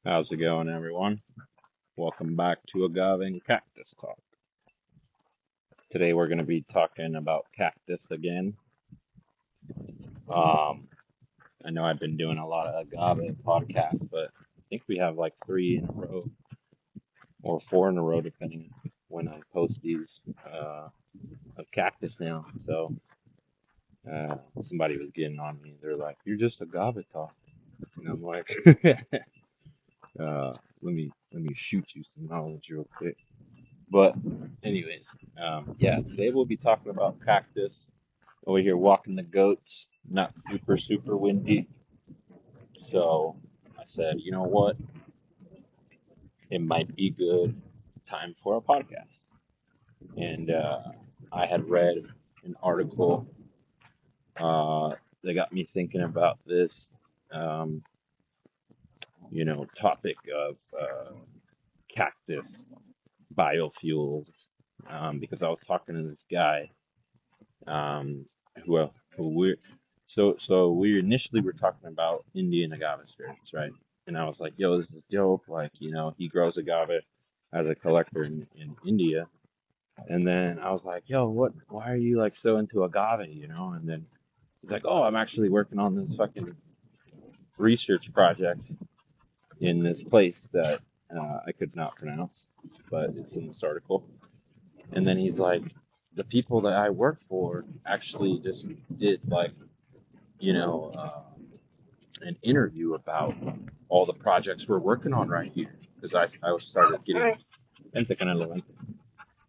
How's it going, everyone? Welcome back to Agave and Cactus Talk. Today we're going to be talking about cactus again. Um, I know I've been doing a lot of agave podcasts, but I think we have like three in a row or four in a row, depending when I post these of cactus now. So somebody was getting on me. They're like, "You're just agave talk," and I'm like, "Let me shoot you some knowledge real quick." But anyways, yeah, today we'll be talking about cactus. Over here walking the goats, not super windy. So I said, you know what? It might be good time for a podcast. And I had read an article that got me thinking about this, um, topic of cactus biofuels, because I was talking to this guy, um, who we initially were talking about Indian agave spirits, right? And I was like, yo, this is dope. Like, he grows agave as a collector in India. And then I was like, yo, why are you like so into agave, And then he's like, oh, I'm actually working on this fucking research project in this place that I could not pronounce, but it's in this article. And then he's like, the people that I work for actually just did like, you know, uh, an interview about all the projects we're working on right here because I started getting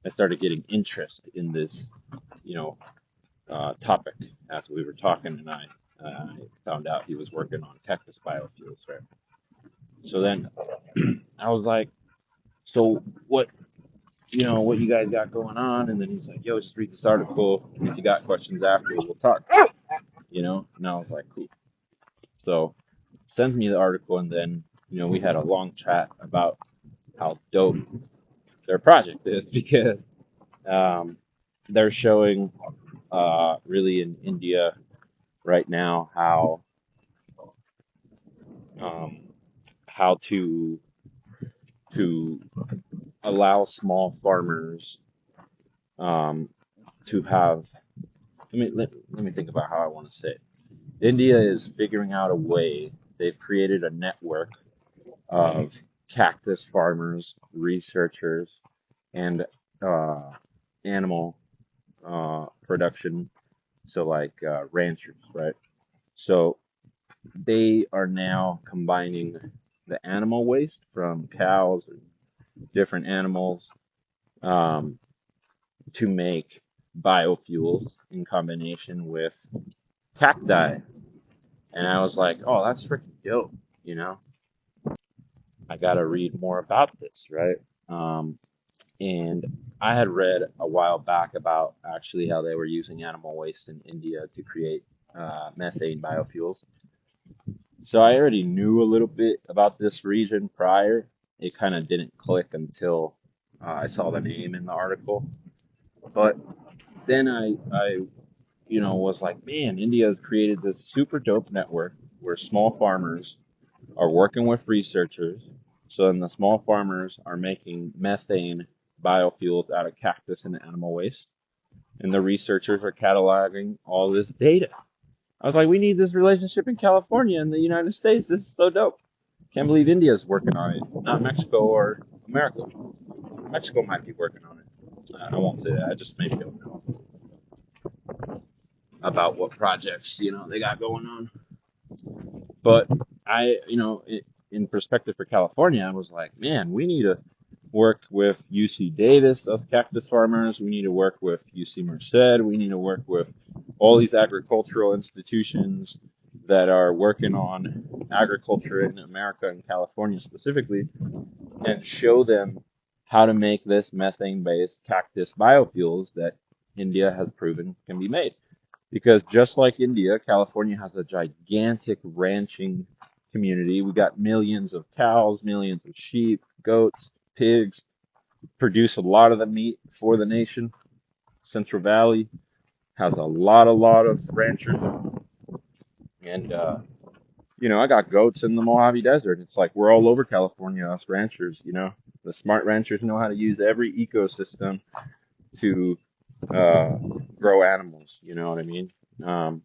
I started getting interest in this you know topic as we were talking, and I found out he was working on Cactus Biofuels, right? So then I was like, so what you guys got going on? And then he's like, yo, just read this article, and if you got questions after, we'll talk, and I was like, cool. So sends me the article, and then we had a long chat about how dope their project is because um, they're showing really in India right now um, how to allow small farmers um, to have. Let me think about how I want to say it. India is figuring out a way. They've created a network of cactus farmers, researchers, and uh, animal production. So like ranchers, right? So they are now combining the animal waste from cows and different animals um, to make biofuels in combination with cacti. And I was like, oh, that's freaking dope. You know, I got to read more about this, right? Um, and I had read a while back about actually how they were using animal waste in India to create methane biofuels. So I already knew a little bit about this region prior. It kind of didn't click until I saw the name in the article. But then I was like, man, India has created this super dope network where small farmers are working with researchers. So then the small farmers are making methane biofuels out of cactus and animal waste. And the researchers are cataloging all this data. I was like, we need this relationship in California and the United States. This is so dope. Can't believe India's working on it, not Mexico or America. Mexico might be working on it. I won't say that. I just maybe don't know about what projects they got going on. But in perspective for California, I was like, man, we need to work with UC Davis, us cactus farmers. We need to work with UC Merced. We need to work with all these agricultural institutions that are working on agriculture in America and California specifically, and show them how to make this methane-based cactus biofuels that India has proven can be made. Because just like India, California has a gigantic ranching community. We got millions of cows, millions of sheep, goats, pigs, produce a lot of the meat for the nation. Central Valley has a lot of ranchers, and I got goats in the Mojave Desert. It's like we're all over California, us ranchers, The smart ranchers know how to use every ecosystem to uh, grow animals, you know what I mean? Um,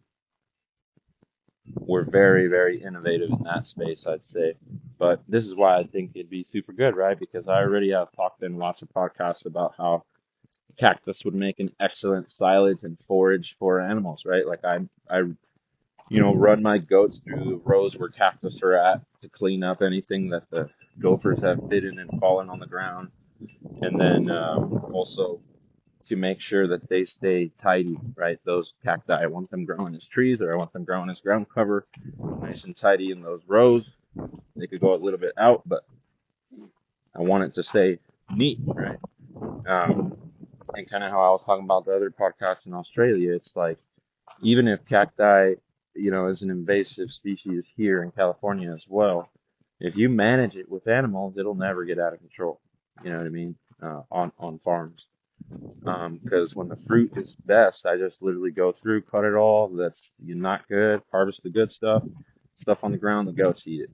we're very, very innovative in that space, I'd say. But this is why I think it'd be super good, right? Because I already have talked in lots of podcasts about how cactus would make an excellent silage and forage for animals, right? Like I run my goats through the rows where cactus are at to clean up anything that the gophers have bitten and fallen on the ground, and then also to make sure that they stay tidy, right? Those cacti, I want them growing as trees or I want them growing as ground cover, nice and tidy in those rows. They could go a little bit out, but I want it to stay neat, right? Um, and kind of how I was talking about the other podcast in Australia, it's like even if cacti, is an invasive species here in California as well, if you manage it with animals, it'll never get out of control. You know what I mean? On farms. Because when the fruit is best, I just literally go through, cut it all. That's not good. Harvest the good stuff. Stuff on the ground, the goats eat it,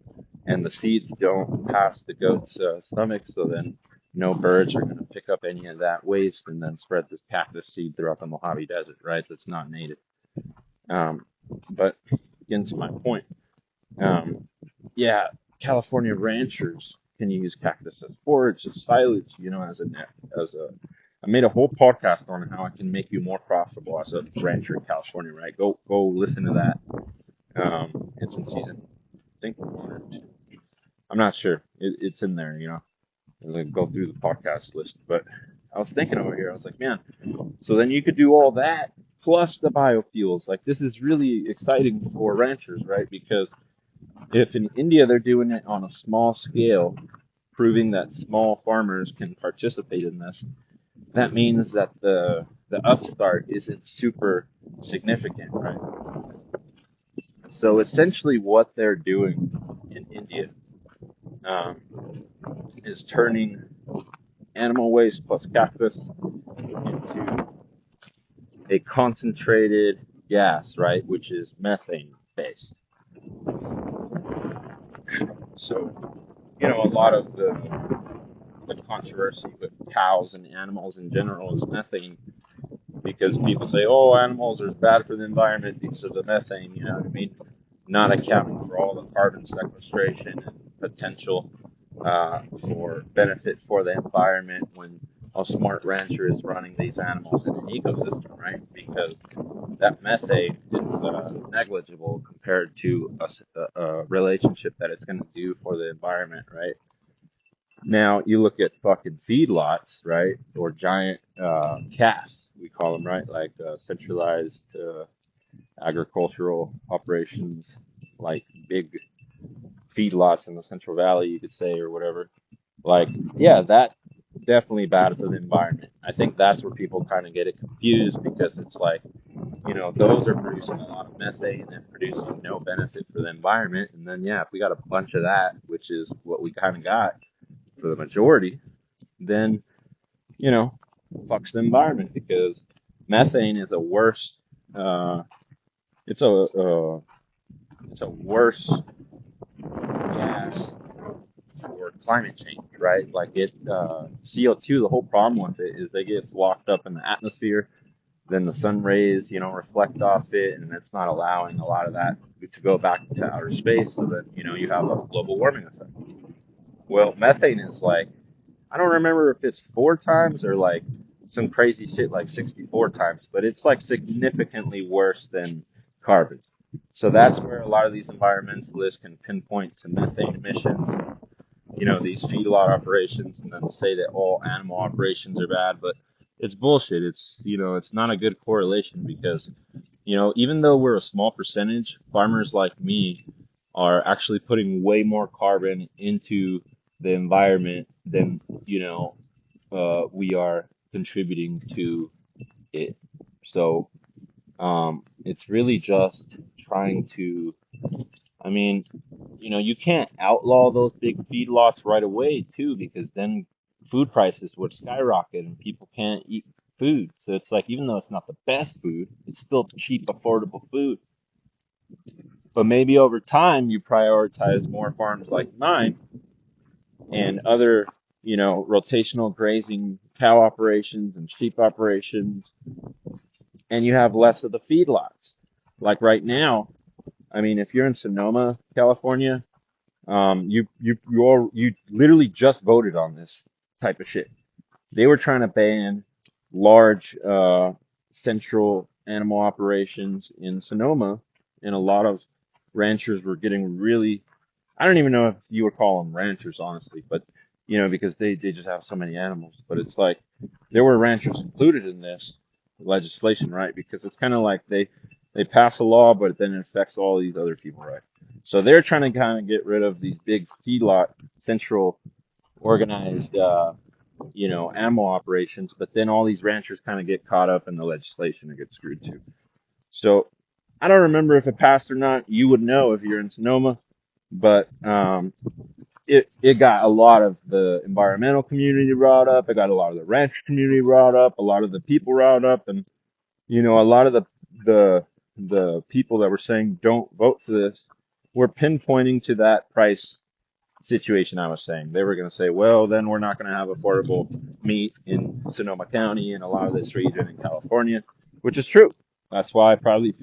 and the seeds don't pass the goats' stomachs, so then no birds are going to pick up any of that waste and then spread this cactus seed throughout the Mojave Desert, right? That's not native. Um, but getting to my point, um, yeah, California ranchers can use cactus as forage, as silage, as a. I made a whole podcast on how I can make you more profitable as a rancher in California, right? Go listen to that. It's in season, I think, 1 or 2. I'm not sure. It's in there, As I go through the podcast list. But I was thinking over here, I was like, man, so then you could do all that plus the biofuels. Like this is really exciting for ranchers, right? Because if in India they're doing it on a small scale, proving that small farmers can participate in this, that means that the upstart isn't super significant, right? So essentially, what they're doing in India um, is turning animal waste plus cactus into a concentrated gas, right, which is methane based. So, a lot of the controversy with cows and animals in general is methane because people say, oh, animals are bad for the environment because of the methane, you know what I mean? Not accounting for all the carbon sequestration and potential for benefit for the environment when a smart rancher is running these animals in an ecosystem, right? Because that methane is negligible compared to a relationship that it's going to do for the environment, right? Now you look at fucking feedlots, right, or giant CAFs, we call them, right, like centralized agricultural operations, like big feedlots in the Central Valley, you could say, or whatever. Like, yeah, that definitely bad for the environment. I think that's where people kind of get it confused because it's like, those are producing a lot of methane and producing no benefit for the environment. And then, yeah, if we got a bunch of that, which is what we kind of got for the majority, then, you know, fucks the environment because methane is a worse, uh, it's a, it's a worse gas for climate change, right? Like CO2, the whole problem with it is they get locked up in the atmosphere. Then the sun rays, reflect off it, and it's not allowing a lot of that to go back to outer space. So that you have a global warming effect. Well, methane is like I don't remember if it's 4 times or like some crazy shit like 64 times, but it's like significantly worse than carbon. So that's where a lot of these environmentalists can pinpoint to methane emissions, these feedlot operations, and then say that all animal operations are bad. But it's bullshit. It's not a good correlation because, even though we're a small percentage, farmers like me are actually putting way more carbon into the environment than, we are contributing to it. So, it's really just trying to, I mean, you can't outlaw those big feedlots right away too, because then food prices would skyrocket and people can't eat food. So it's like, even though it's not the best food, it's still cheap, affordable food. But maybe over time you prioritize more farms like mine and other, rotational grazing cow operations and sheep operations, and you have less of the feedlots. Like right now, I mean, if you're in Sonoma, California, you literally just voted on this type of shit. They were trying to ban large central animal operations in Sonoma, and a lot of ranchers were getting really, I don't even know if you would call them ranchers, honestly, but because they just have so many animals. But it's like there were ranchers included in this legislation, right? Because it's kind of like they pass a law, but then it affects all these other people, right? So they're trying to kind of get rid of these big feedlot, central organized, animal operations, but then all these ranchers kind of get caught up in the legislation and get screwed too. So I don't remember if it passed or not. You would know if you're in Sonoma, but it got a lot of the environmental community riled up. It got a lot of the rancher community riled up. A lot of the people riled up, and a lot of the the people that were saying don't vote for this were pinpointing to that price situation I was saying. They were going to say, well, then we're not going to have affordable meat in Sonoma County and a lot of this region in California, which is true. That's why probably,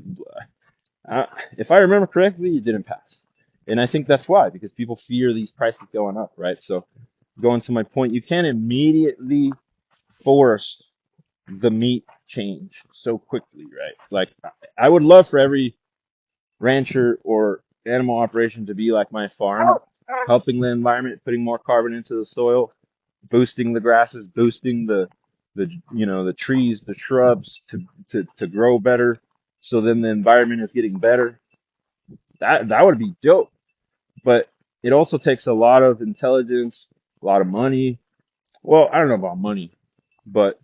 uh, if I remember correctly, it didn't pass. And I think that's why, because people fear these prices going up, right? So going to my point, you can't immediately force the meat change so quickly, right? Like I would love for every rancher or animal operation to be like my farm, helping the environment, putting more carbon into the soil, boosting the grasses, boosting the trees, the shrubs to grow better. So then the environment is getting better. That would be dope. But it also takes a lot of intelligence, a lot of money. Well, I don't know about money, but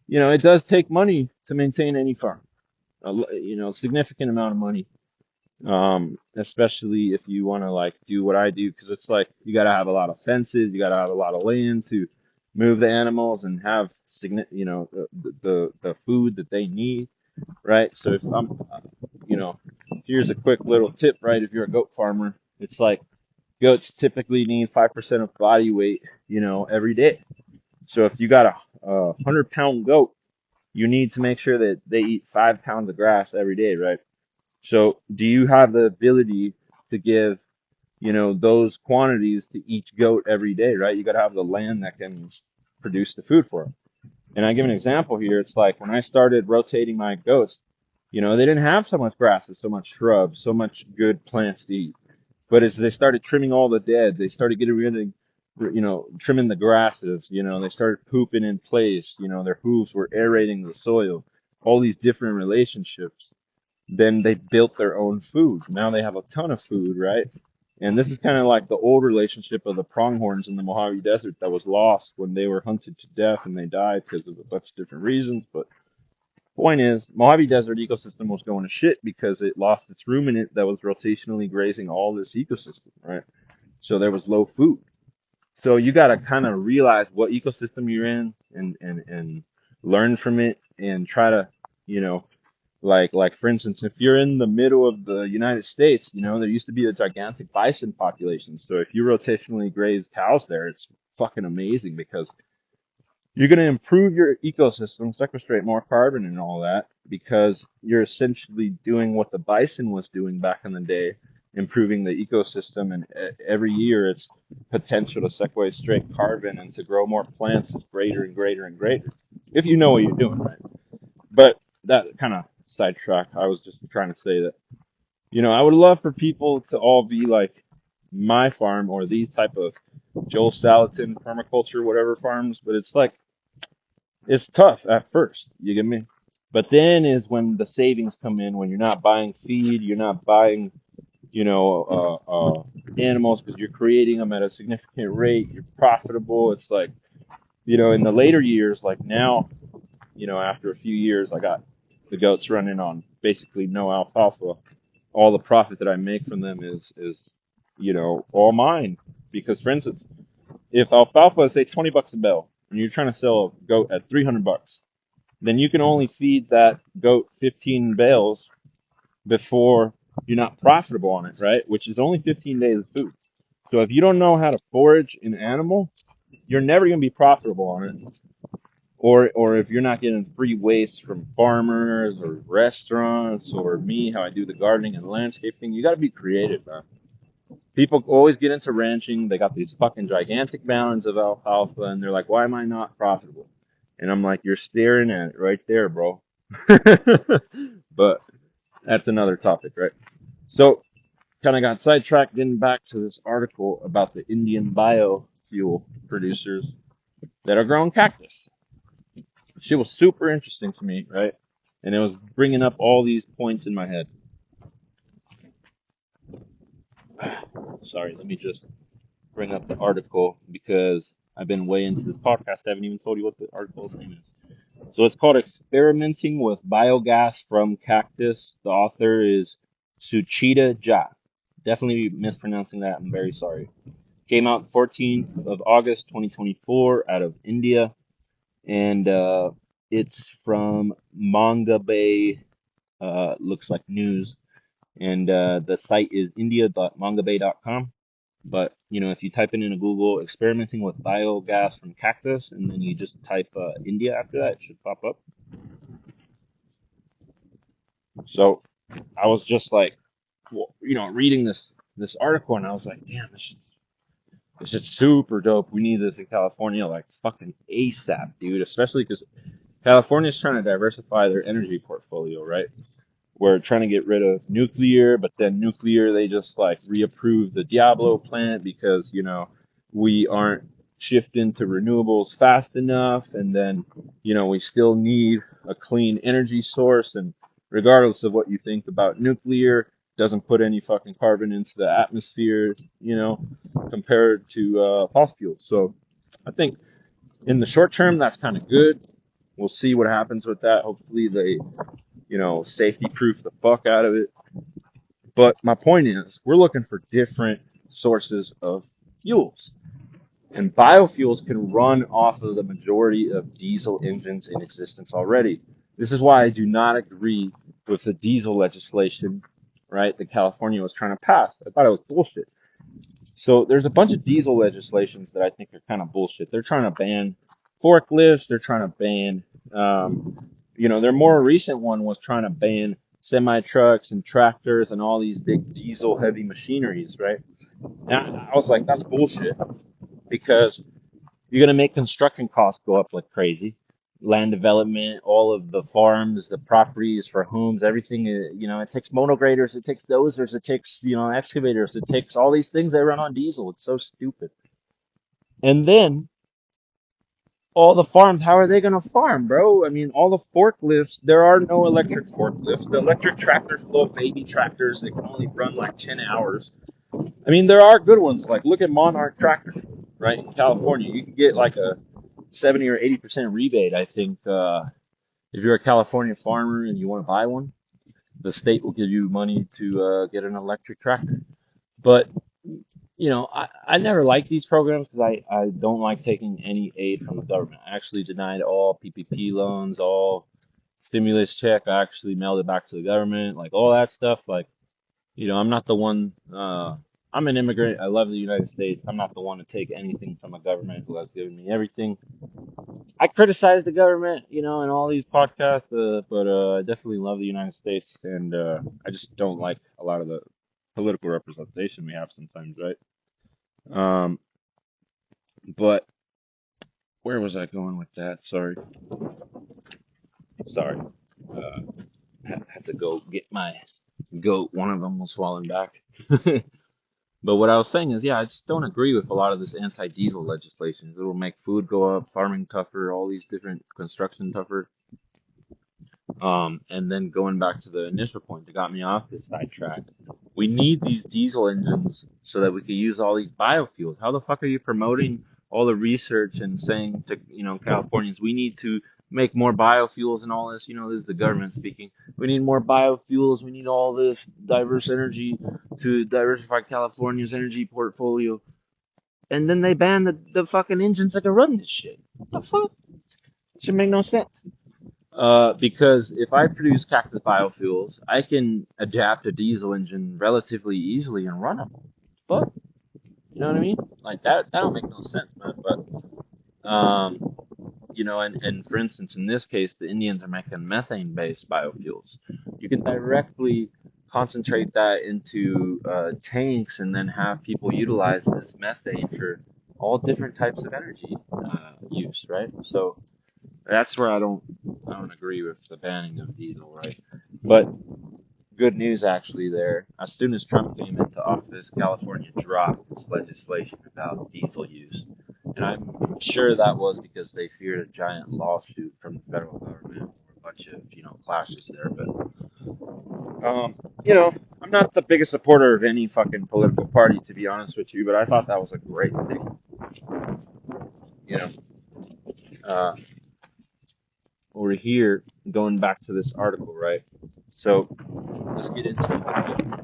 it does take money to maintain any farm. Significant amount of money. Especially if you want to like do what I do, because it's like you got to have a lot of fences, you got to have a lot of land to move the animals and have the food that they need, right? So if here's a quick little tip, right? If you're a goat farmer, it's like goats typically need 5% of body weight, every day. So if you got a 100-pound goat, you need to make sure that they eat 5 pounds of grass every day, right? So do you have the ability to give, those quantities to each goat every day, right? You got to have the land that can produce the food for them. And I give an example here. It's like when I started rotating my goats, they didn't have so much grasses, so much shrubs, so much good plants to eat. But as they started trimming all the dead, they started getting rid of, trimming the grasses, they started pooping in place, their hooves were aerating the soil, all these different relationships. Then they built their own food. Now they have a ton of food, right? And this is kind of like the old relationship of the pronghorns in the Mojave Desert that was lost when they were hunted to death and they died because of a bunch of different reasons. But point is, Mojave Desert ecosystem was going to shit because it lost its ruminant that was rotationally grazing all this ecosystem, right? So there was low food. So you got to kind of realize what ecosystem you're in and learn from it and try to, you know, like for instance, if you're in the middle of the United States, there used to be a gigantic bison population. So if you rotationally graze cows there, it's fucking amazing because you're going to improve your ecosystem, sequestrate more carbon and all that because you're essentially doing what the bison was doing back in the day, improving the ecosystem. And every year its potential to sequestrate carbon and to grow more plants is greater and greater and greater. If you know what you're doing, right? But that kind of sidetrack. I was just trying to say that, I would love for people to all be like my farm or these type of Joel Salatin permaculture, whatever farms, but it's like, it's tough at first, you get me? But then is when the savings come in, when you're not buying feed, you're not buying, animals because you're creating them at a significant rate, you're profitable. It's like, in the later years, like now, after a few years, I got the goats running on basically no alfalfa. All the profit that I make from them is all mine. Because for instance, if alfalfa is say $20 a bale and you're trying to sell a goat at $300, then you can only feed that goat 15 bales before you're not profitable on it, right? Which is only 15 days of food. So if you don't know how to forage an animal, you're never going to be profitable on it. Or if you're not getting free waste from farmers or restaurants or me, how I do the gardening and landscaping, you got to be creative, man. People always get into ranching. They got these fucking gigantic mounds of alfalfa, and they're like, "Why am I not profitable?" And I'm like, "You're staring at it right there, bro." But that's another topic, right? So, kind of got sidetracked getting back to this article about the Indian biofuel producers that are growing cactus. She was super interesting to me, right? And it was bringing up all these points in my head. Sorry, let me just bring up the article because I've been way into this podcast. I haven't even told you what the article's name is. So it's called Experimenting with Biogas from Cactus. The author is Suchita Jha. Definitely mispronouncing that. I'm very sorry. Came out 14th of August 2024 out of India. And it's from Manga Bay, looks like news. And the site is india.mangabay.com. But if you type it into Google, experimenting with biogas from cactus, and then you just type India after that, it should pop up. So I was just like, well, reading this article, and I was like, damn, this is super dope. We need this in California, like fucking ASAP, dude. Especially because California's trying to diversify their energy portfolio, right? We're trying to get rid of nuclear, but then nuclear, they just like reapproved the Diablo plant because, we aren't shifting to renewables fast enough. And then, we still need a clean energy source. And regardless of what you think about nuclear, doesn't put any fucking carbon into the atmosphere, compared to fossil fuels. So I think in the short term, that's kind of good. We'll see what happens with that. Hopefully they safety proof the fuck out of it. But my point is, we're looking for different sources of fuels. And biofuels can run off of the majority of diesel engines in existence already. This is why I do not agree with the diesel legislation, right, that California was trying to pass. I thought it was bullshit. So there's a bunch of diesel legislations that I think are kind of bullshit. They're trying to ban forklifts. They're trying to ban, their more recent one was trying to ban semi trucks and tractors and all these big diesel heavy machineries, right? And I was like, that's bullshit because you're gonna make construction costs go up like crazy. Land development, all of the farms, the properties for homes, everything. It takes motograders, it takes dozers, it takes excavators, it takes all these things that run on diesel. It's so stupid. And then all the farms, how are they gonna farm, bro? I mean, all the forklifts, there are no electric forklifts. The electric tractors, little baby tractors, they can only run like 10 hours. I mean, there are good ones. Like, look at Monarch Tractor, right? In California, you can get like a 70 or 80% rebate, I think, if you're a California farmer and you want to buy one, the state will give you money to get an electric tractor. But, I never liked these programs because I don't like taking any aid from the government. I actually denied all PPP loans, all stimulus check. I actually mailed it back to the government, like all that stuff. Like, I'm not the one. I'm an immigrant. I love the United States. I'm not the one to take anything from a government who has given me everything. I criticize the government, in all these podcasts, but I definitely love the United States, and I just don't like a lot of the political representation we have sometimes, right? Um, but where was I going with that? Sorry. Uh, had to go get my goat. One of them was falling back. But what I was saying is, yeah, I just don't agree with a lot of this anti-diesel legislation. It'll make food go up, farming tougher, all these different construction tougher. And then going back to the initial point that got me off this sidetrack, we need these diesel engines so that we can use all these biofuels. How the fuck are you promoting all the research and saying to, Californians, we need to make more biofuels and all this? This is the government speaking. We need more biofuels. We need all this diverse energy to diversify California's energy portfolio. And then they ban the fucking engines that can run this shit. What the fuck? It should make no sense. Because if I produce Cactus Biofuels, I can adapt a diesel engine relatively easily and run them. But you know what I mean? Like that don't make no sense, man. But and for instance, in this case, the Indians are making methane-based biofuels. You can directly concentrate that into tanks and then have people utilize this methane for all different types of energy use, right? So that's where I don't agree with the banning of diesel, right? But good news actually there. As soon as Trump came into office, California dropped its legislation about diesel use. And I'm sure that was because they feared a giant lawsuit from the federal government or a bunch of, clashes there. But, um, you know, I'm not the biggest supporter of any fucking political party, to be honest with you, but I thought that was a great thing. You know, uh, over here, going back to this article, right? So let's get into it.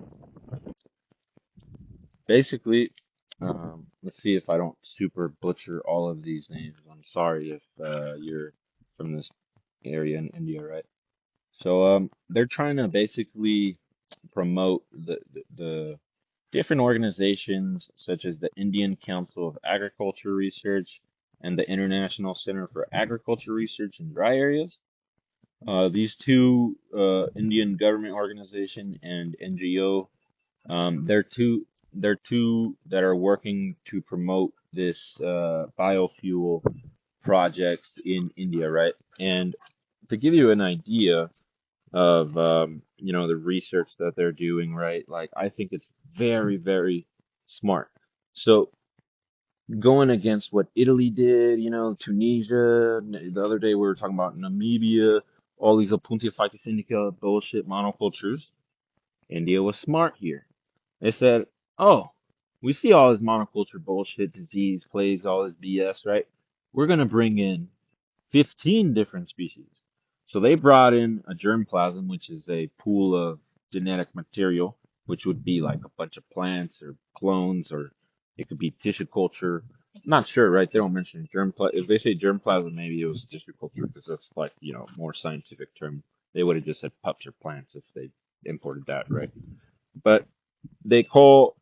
Basically, let's see if I don't super butcher all of these names. I'm sorry if you're from this area in India, right? So they're trying to basically promote the different organizations such as the Indian Council of Agriculture Research and the International Center for Agriculture Research in Dry Areas. These two Indian government organization and NGO, they're two that are working to promote this biofuel projects in India, right? And to give you an idea of the research that they're doing, right? Like I think it's very, very smart. So going against what Italy did, Tunisia, the other day we were talking about Namibia, all these Apuntia Ficus indica bullshit monocultures. India was smart here. They said, oh, we see all this monoculture bullshit, disease, plagues, all this BS, right? We're going to bring in 15 different species. So they brought in a germplasm, which is a pool of genetic material, which would be like a bunch of plants or clones, or it could be tissue culture. I'm not sure, right? They don't mention germplasm. If they say germplasm, maybe it was tissue culture because that's like, more scientific term. They would have just said pups or plants if they imported that, right? But they call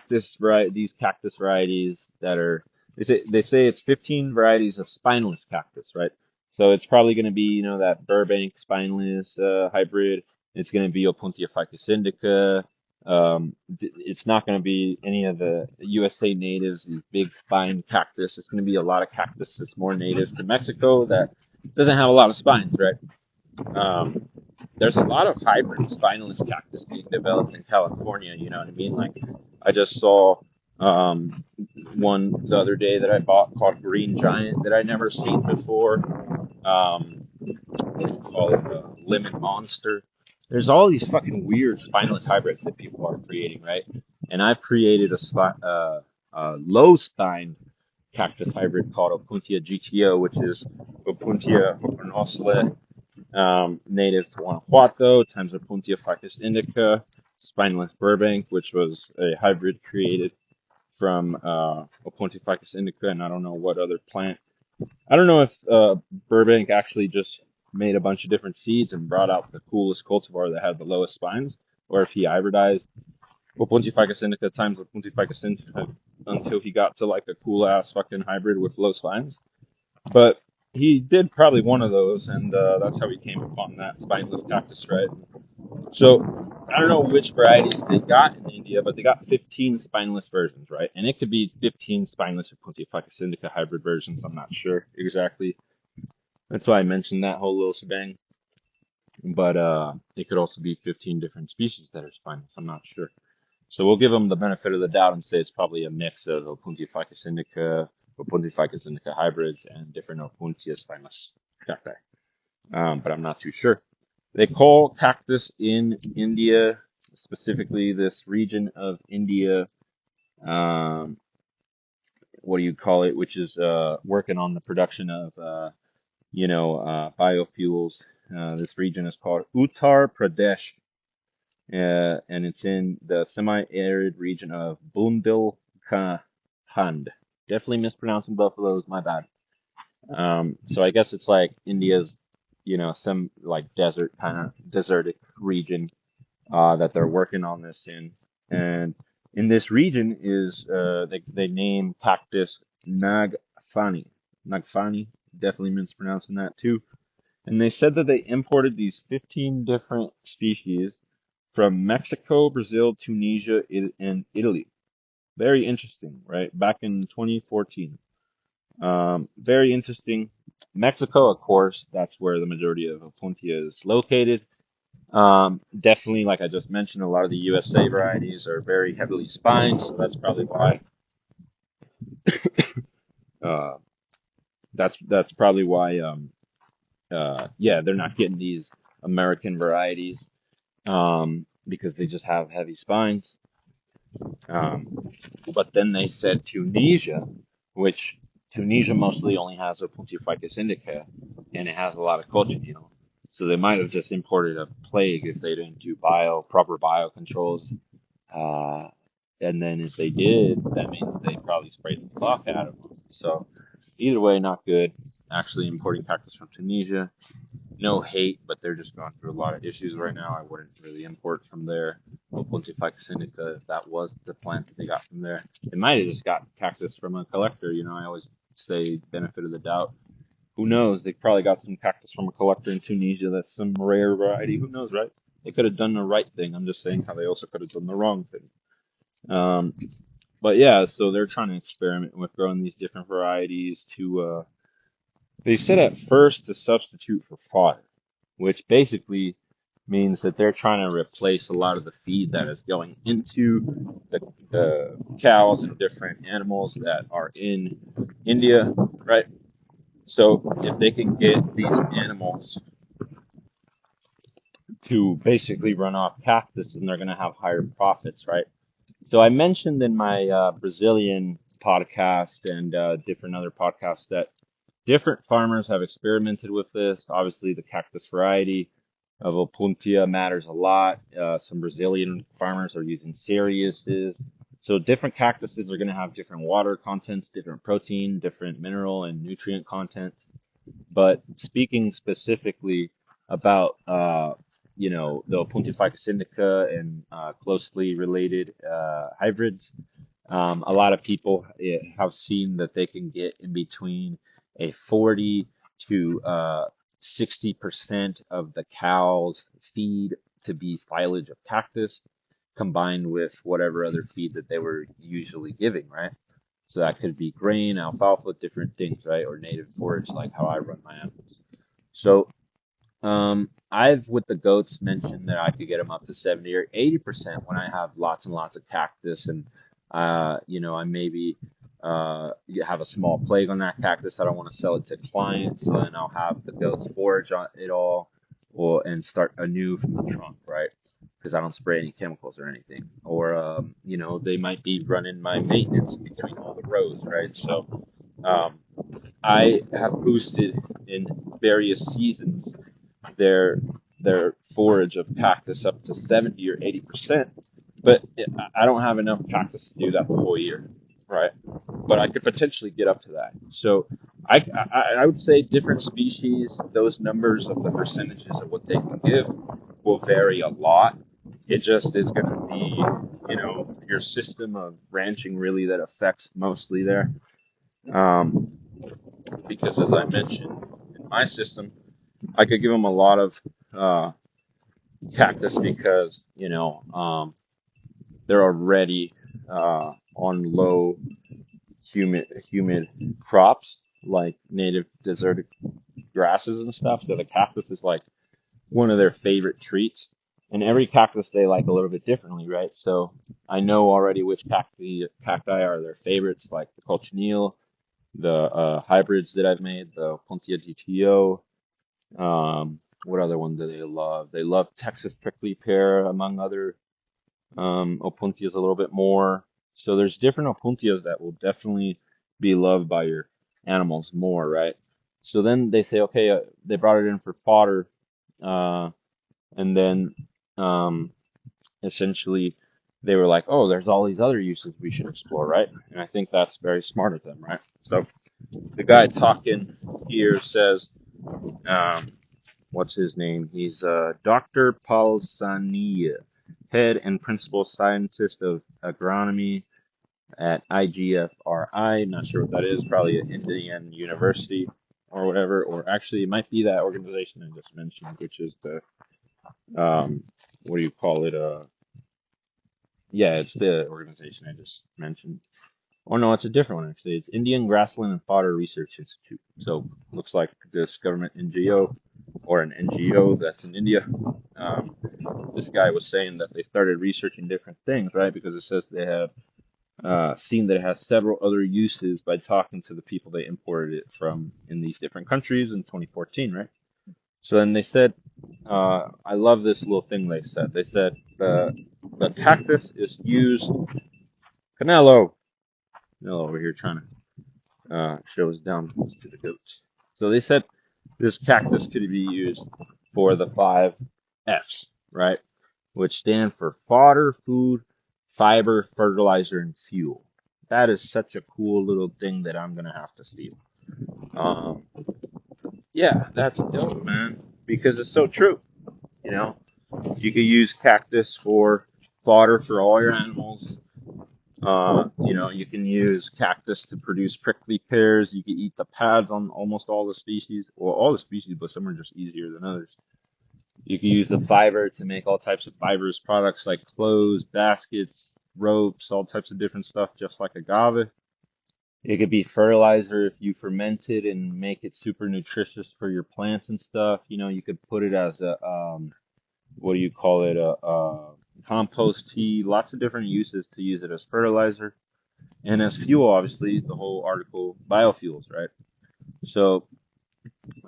these cactus varieties that are they say it's 15 varieties of spineless cactus, right? So it's probably going to be that Burbank spineless hybrid. It's going to be Opuntia ficus indica. It's not going to be any of the USA natives, these big spine cactus. It's going to be a lot of cactus that's more native to Mexico that doesn't have a lot of spines, right? Um, there's a lot of hybrid spineless cactus being developed in California. You know what I mean? Like, I just saw um, one the other day that I bought called Green Giant that I never seen before. What do you call it? Lemon Monster. There's all these fucking weird spineless hybrids that people are creating, right? And I've created a low spine cactus hybrid called Opuntia GTO, which is Opuntia hopernoscilla native to Guanajuato, times Puntia ficus indica, spineless Burbank, which was a hybrid created from Opuntia ficus indica, and I don't know what other plant. I don't know if Burbank actually just made a bunch of different seeds and brought out the coolest cultivar that had the lowest spines, or if he hybridized Opuntia ficus indica times Opuntia ficus indica until he got to like a cool ass fucking hybrid with low spines. But he did probably one of those, and that's how he came upon that spineless cactus, right? So I don't know which varieties they got in India, but they got 15 spineless versions, right? And it could be 15 spineless or Puntificus indica hybrid versions. I'm not sure exactly. That's why I mentioned that whole little shebang. But it could also be 15 different species that are spineless. I'm not sure. So we'll give them the benefit of the doubt and say it's probably a mix of Opuntia ficus indica, Opuntia ficus indica hybrids, and different Opuntia spineless cacti. But I'm not too sure. They call cactus in India, specifically this region of India, um, what do you call it, which is working on the production of, biofuels. This region is called Uttar Pradesh, and it's in the semi-arid region of Bundelkhand. Definitely mispronouncing both of those, my bad. So I guess it's like India's some like desert kind of desertic region that they're working on this in. And in this region is they name cactus Nagfani. Nagfani, definitely mispronouncing that too. And they said that they imported these 15 different species from Mexico, Brazil, Tunisia, and Italy. Very interesting, right? Back in 2014. Very interesting. Mexico, of course, that's where the majority of Opuntia is located. Definitely, like I just mentioned, a lot of the USA varieties are very heavily spined, so that's probably why. Uh, that's probably why. Yeah, they're not getting these American varieties because they just have heavy spines. Um, but then they said Tunisia, which Tunisia mostly only has Opuntia ficus indica, and it has a lot of cochineal. So they might have just imported a plague if they didn't do proper bio controls. Uh, and then if they did, that means they probably sprayed the fuck out of them. So either way, not good. Actually importing cactus from Tunisia. No hate, but they're just going through a lot of issues right now. I wouldn't really import from there. Pontifex Indica, if that was the plant that they got from there. They might have just got cactus from a collector. I always say benefit of the doubt. Who knows? They probably got some cactus from a collector in Tunisia that's some rare variety. Who knows, right? They could have done the right thing. I'm just saying how they also could have done the wrong thing. Um, but yeah, so they're trying to experiment with growing these different varieties to they said at first to substitute for fodder, which basically means that they're trying to replace a lot of the feed that is going into the cows and different animals that are in India, right? So if they can get these animals to basically run off cactus, then they're going to have higher profits, right? So I mentioned in my Brazilian podcast and different other podcasts that different farmers have experimented with this. Obviously, the cactus variety of Opuntia matters a lot. Some Brazilian farmers are using Siriuses. So different cactuses are going to have different water contents, different protein, different mineral and nutrient contents. But speaking specifically about the Pontificus indica and closely related hybrids, a lot of people have seen that they can get in between a 40 to 60% of the cow's feed to be silage of cactus combined with whatever other feed that they were usually giving, right? So that could be grain, alfalfa, different things, right? Or native forage, like how I run my animals. So I've with the goats mentioned that I could get them up to 70 or 80% when I have lots and lots of cactus, and I maybe have a small plague on that cactus. I don't want to sell it to clients, so then I'll have the goats forage on it all, or and start anew from the trunk, right? Because I don't spray any chemicals or anything, or they might be running my maintenance between all the rows, right? So um, I have boosted in various seasons their their forage of cactus up to 70 or 80%, but I don't have enough cactus to do that the whole year, right? But I could potentially get up to that. So I would say different species, those numbers of the percentages of what they can give will vary a lot. It just is going to be, your system of ranching really that affects mostly there. Um, because as I mentioned, in my system, I could give them a lot of uh, cactus because they're already on low humid crops like native desertic grasses and stuff. So the cactus is like one of their favorite treats. And every cactus they like a little bit differently, right? So I know already which cacti are their favorites, like the cochineal, the hybrids that I've made, the Pontia GTO. What other one do they love? They love Texas prickly pear, among other opuntias a little bit more. So there's different opuntias that will definitely be loved by your animals more, right? So then they say, okay, they brought it in for fodder, uh, and then um, essentially they were like, oh, there's all these other uses we should explore, right? And I think that's very smart of them, right? So the guy talking here says, um, what's his name? He's Dr. Paul Sania, head and principal scientist of agronomy at IGFRI. Not sure what that is. Probably an Indian university or whatever. Or actually, it might be that organization I just mentioned, which is the what do you call it? Yeah, it's the organization I just mentioned. Oh no, it's a different one actually. It's Indian Grassland and Fodder Research Institute. So looks like this government NGO or an NGO that's in India. Um, this guy was saying that they started researching different things, right? Because it says they have seen that it has several other uses by talking to the people they imported it from in these different countries in 2014, right? So then they said, I love this little thing they said. They said the cactus is used. Canelo, Canelo over here trying to show his dominance to the goats. So they said this cactus could be used for the 5 F's, right? Which stand for fodder, food, fiber, fertilizer, and fuel. That is such a cool little thing that I'm gonna have to steal. Um, yeah, that's dope, man, because it's so true. You know, you could use cactus for fodder for all your animals. You can use cactus to produce prickly pears. You can eat the pads on almost all the species, well, all the species, but some are just easier than others. You can use the fiber to make all types of fibrous products like clothes, baskets, ropes, all types of different stuff, just like agave. It could be fertilizer if you ferment it and make it super nutritious for your plants and stuff. You could put it as a what do you call it? A compost tea. Lots of different uses to use it as fertilizer and as fuel. Obviously, the whole article biofuels, right? So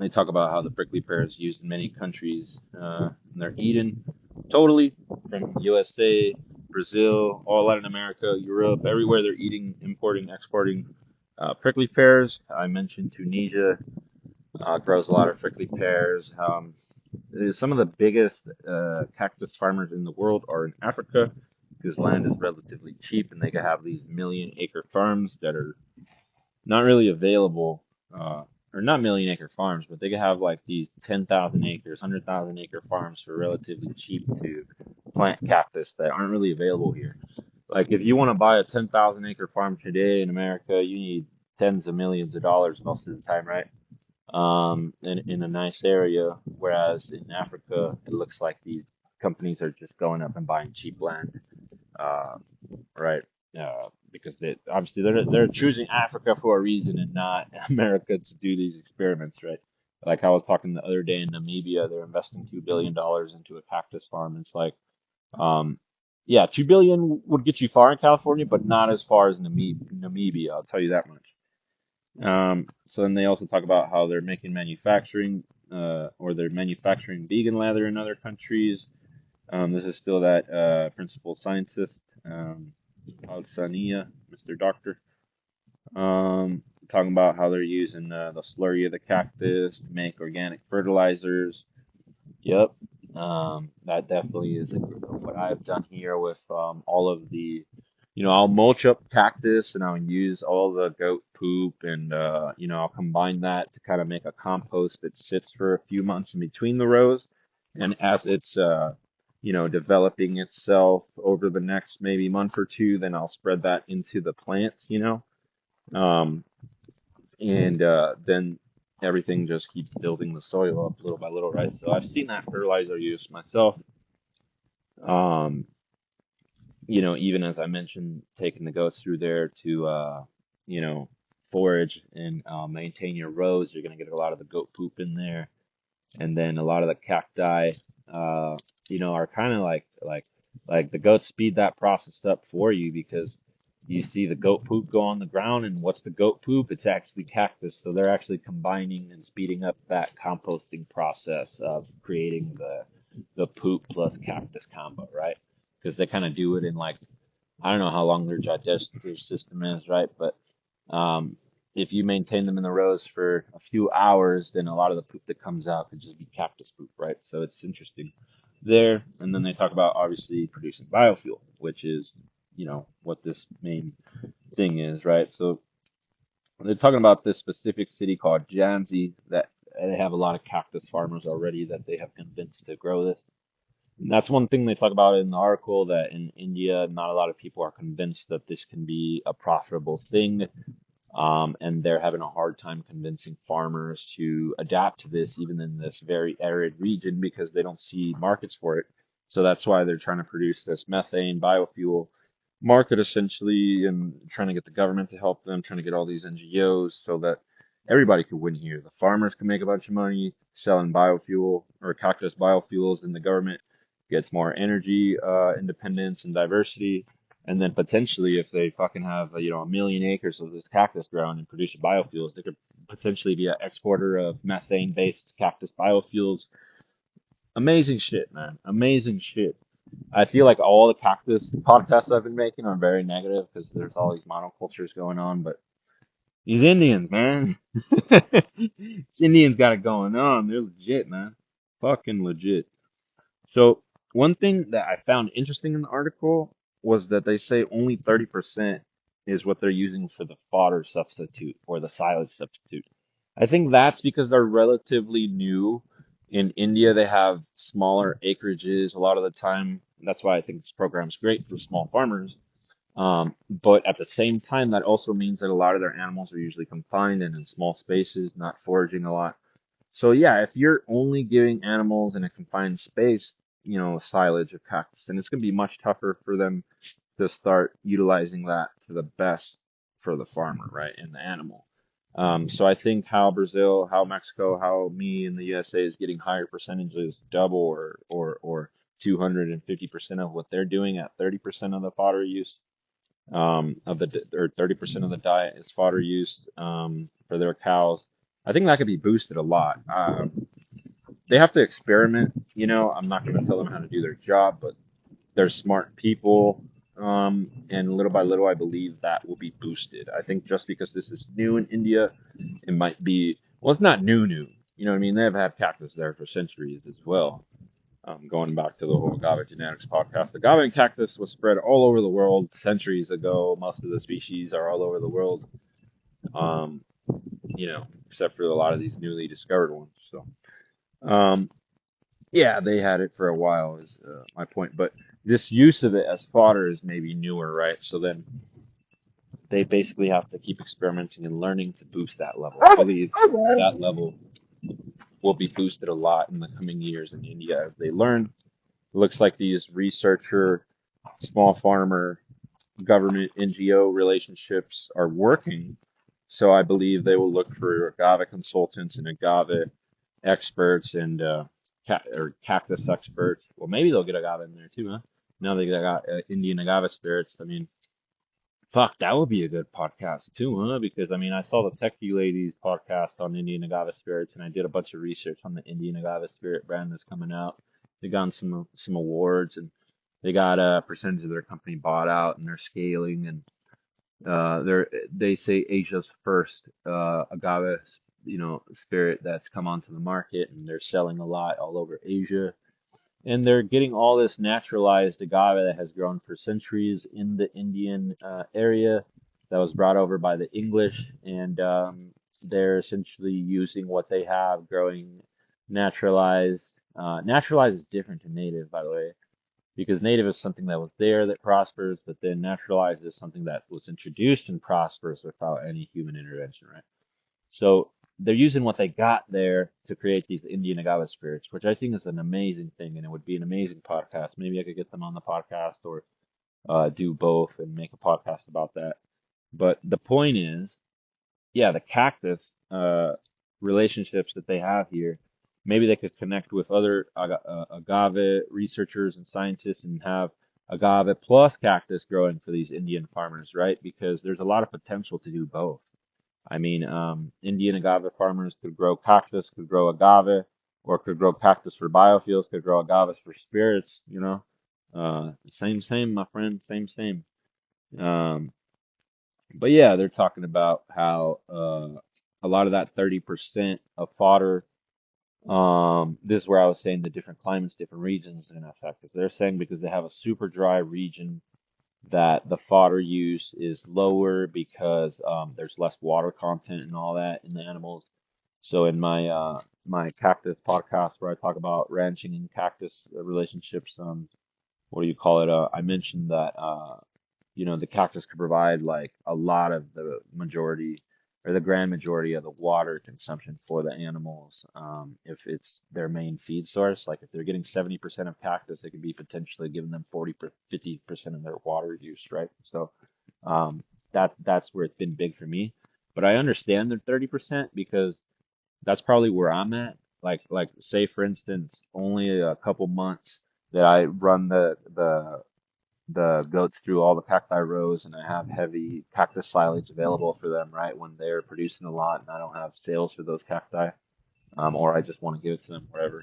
they talk about how the prickly pear is used in many countries. And they're eaten totally from USA, Brazil, all Latin America, Europe, everywhere they're eating, importing, exporting prickly pears. I mentioned Tunisia grows a lot of prickly pears. Some of the biggest cactus farmers in the world are in Africa because land is relatively cheap and they can have these million-acre farms that are not really available, or not million-acre farms, but they can have like these 10,000 acres, 100,000 acre farms for relatively cheap to plant cactus that aren't really available here. Like if you want to buy a 10,000 acre farm today in America, you need tens of millions of dollars most of the time, right? In a nice area, whereas in Africa, it looks like these companies are just going up and buying cheap land, uh, right? Because they obviously they're choosing Africa for a reason and not America to do these experiments, right? Like I was talking the other day in Namibia, they're investing $2 billion into a cactus farm. It's like, um, yeah, 2 billion would get you far in California, but not as far as Namibia. I'll tell you that much. So then they also talk about how they're making manufacturing, or they're manufacturing vegan leather in other countries. This is still that principal scientist, Alsania, Mr. Doctor, talking about how they're using the slurry of the cactus to make organic fertilizers. Yep. That definitely is what I've done here with all of the, I'll mulch up cactus and I'll use all the goat poop and, I'll combine that to kind of make a compost that sits for a few months in between the rows. And as it's, developing itself over the next maybe month or two, then I'll spread that into the plants. Um, and then everything just keeps building the soil up little by little, right? So I've seen that fertilizer use myself. Um, even as I mentioned, taking the goats through there to, you know, forage and maintain your rows, you're gonna get a lot of the goat poop in there, and then a lot of the cacti, uh, are kind of like the goats speed that process up for you because you see the goat poop go on the ground, and what's the goat poop? It's actually cactus, so they're actually combining and speeding up that composting process of creating the poop plus cactus combo, right? Because they kind of do it in like I don't know how long their digestive system is, right? But um, if you maintain them in the rows for a few hours, then a lot of the poop that comes out could just be cactus poop, right? So it's interesting there. And then they talk about obviously producing biofuel, which is, what this main thing is, right? So they're talking about this specific city called Janzi that they have a lot of cactus farmers already that they have convinced to grow this. And that's one thing they talk about in the article, that in India, not a lot of people are convinced that this can be a profitable thing. And they're having a hard time convincing farmers to adapt to this, even in this very arid region, because they don't see markets for it. So that's why they're trying to produce this methane biofuel market essentially, and trying to get the government to help them, trying to get all these NGOs so that everybody could win here. The farmers can make a bunch of money selling biofuel or cactus biofuels, and the government gets more energy independence and diversity. And then potentially, if they fucking have, a million acres of this cactus ground and producing biofuels, they could potentially be an exporter of methane-based cactus biofuels. Amazing shit, man. Amazing shit. I feel like all the cactus podcasts I've been making are very negative because there's all these monocultures going on. But these Indians, man, these Indians got it going on. They're legit, man. Fucking legit. So one thing that I found interesting in the article was that they say only 30% is what they're using for the fodder substitute or the silage substitute. I think that's because they're relatively new. In India, they have smaller acreages a lot of the time. That's why I think this program's great for small farmers. But at the same time, that also means that a lot of their animals are usually confined and in small spaces, not foraging a lot. So yeah, if you're only giving animals in a confined space, silage or cactus, then it's going to be much tougher for them to start utilizing that to the best for the farmer, right, and the animal. So I think how Brazil, how Mexico, how me in the USA is getting higher percentages, double or 250% of what they're doing at 30% of the fodder use, or 30% of the diet is fodder use, for their cows. I think that could be boosted a lot. They have to experiment, I'm not going to tell them how to do their job, but they're smart people. And little by little, I believe that will be boosted. I think just because this is new in India, it might be, well, it's not new, new. You know what I mean? They've had cactus there for centuries as well. Going back to the whole agave genetics podcast, the agave cactus was spread all over the world centuries ago. Most of the species are all over the world, um, except for a lot of these newly discovered ones. So, um, yeah, they had it for a while, is my point. But this use of it as fodder is maybe newer, right? So then they basically have to keep experimenting and learning to boost that level. I believe that level will be boosted a lot in the coming years in India as they learn. It looks like these researcher, small farmer, government NGO relationships are working. So I believe they will look for agave consultants and agave experts and or cactus experts. Well, maybe they'll get agave in there too, huh? Now they got Indian agave spirits. I mean, fuck, that would be a good podcast too, huh? Because I mean, I saw the Techie Ladies podcast on Indian agave spirits, and I did a bunch of research on the Indian agave spirit brand that's coming out. They got some awards, and they got a percentage of their company bought out, and they're scaling, and they say Asia's first agave, spirit that's come onto the market, and they're selling a lot all over Asia. And they're getting all this naturalized agave that has grown for centuries in the Indian area that was brought over by the English, and they're essentially using what they have growing naturalized. Naturalized is different to native, by the way, because native is something that was there that prospers, but then naturalized is something that was introduced and prospers without any human intervention, right? So they're using what they got there to create these Indian agave spirits, which I think is an amazing thing, and it would be an amazing podcast. Maybe I could get them on the podcast or do both and make a podcast about that. But the point is, yeah, the cactus relationships that they have here, maybe they could connect with other agave researchers and scientists and have agave plus cactus growing for these Indian farmers, right? Because there's a lot of potential to do both. I mean, Indian agave farmers could grow cactus, could grow agave, or could grow cactus for biofuels, could grow agaves for spirits, same, my friend, same. Um, but yeah, they're talking about how a lot of that 30% of fodder, this is where I was saying the different climates, different regions in effect. Because they're saying because they have a super dry region that the fodder use is lower because there's less water content and all that in the animals. So in my cactus podcast where I talk about ranching and cactus relationships, what do you call it? I mentioned that the cactus could provide like a lot of the majority or the grand majority of the water consumption for the animals, if it's their main feed source. Like if they're getting 70% of cactus, they could be potentially giving them 50% of their water use, right? So that's where it's been big for me. But I understand the 30% because that's probably where I'm at. Like say for instance, only a couple months that I run the goats through all the cacti rows and I have heavy cactus silage available for them, right? When they're producing a lot and I don't have sales for those cacti, or I just want to give it to them, whatever,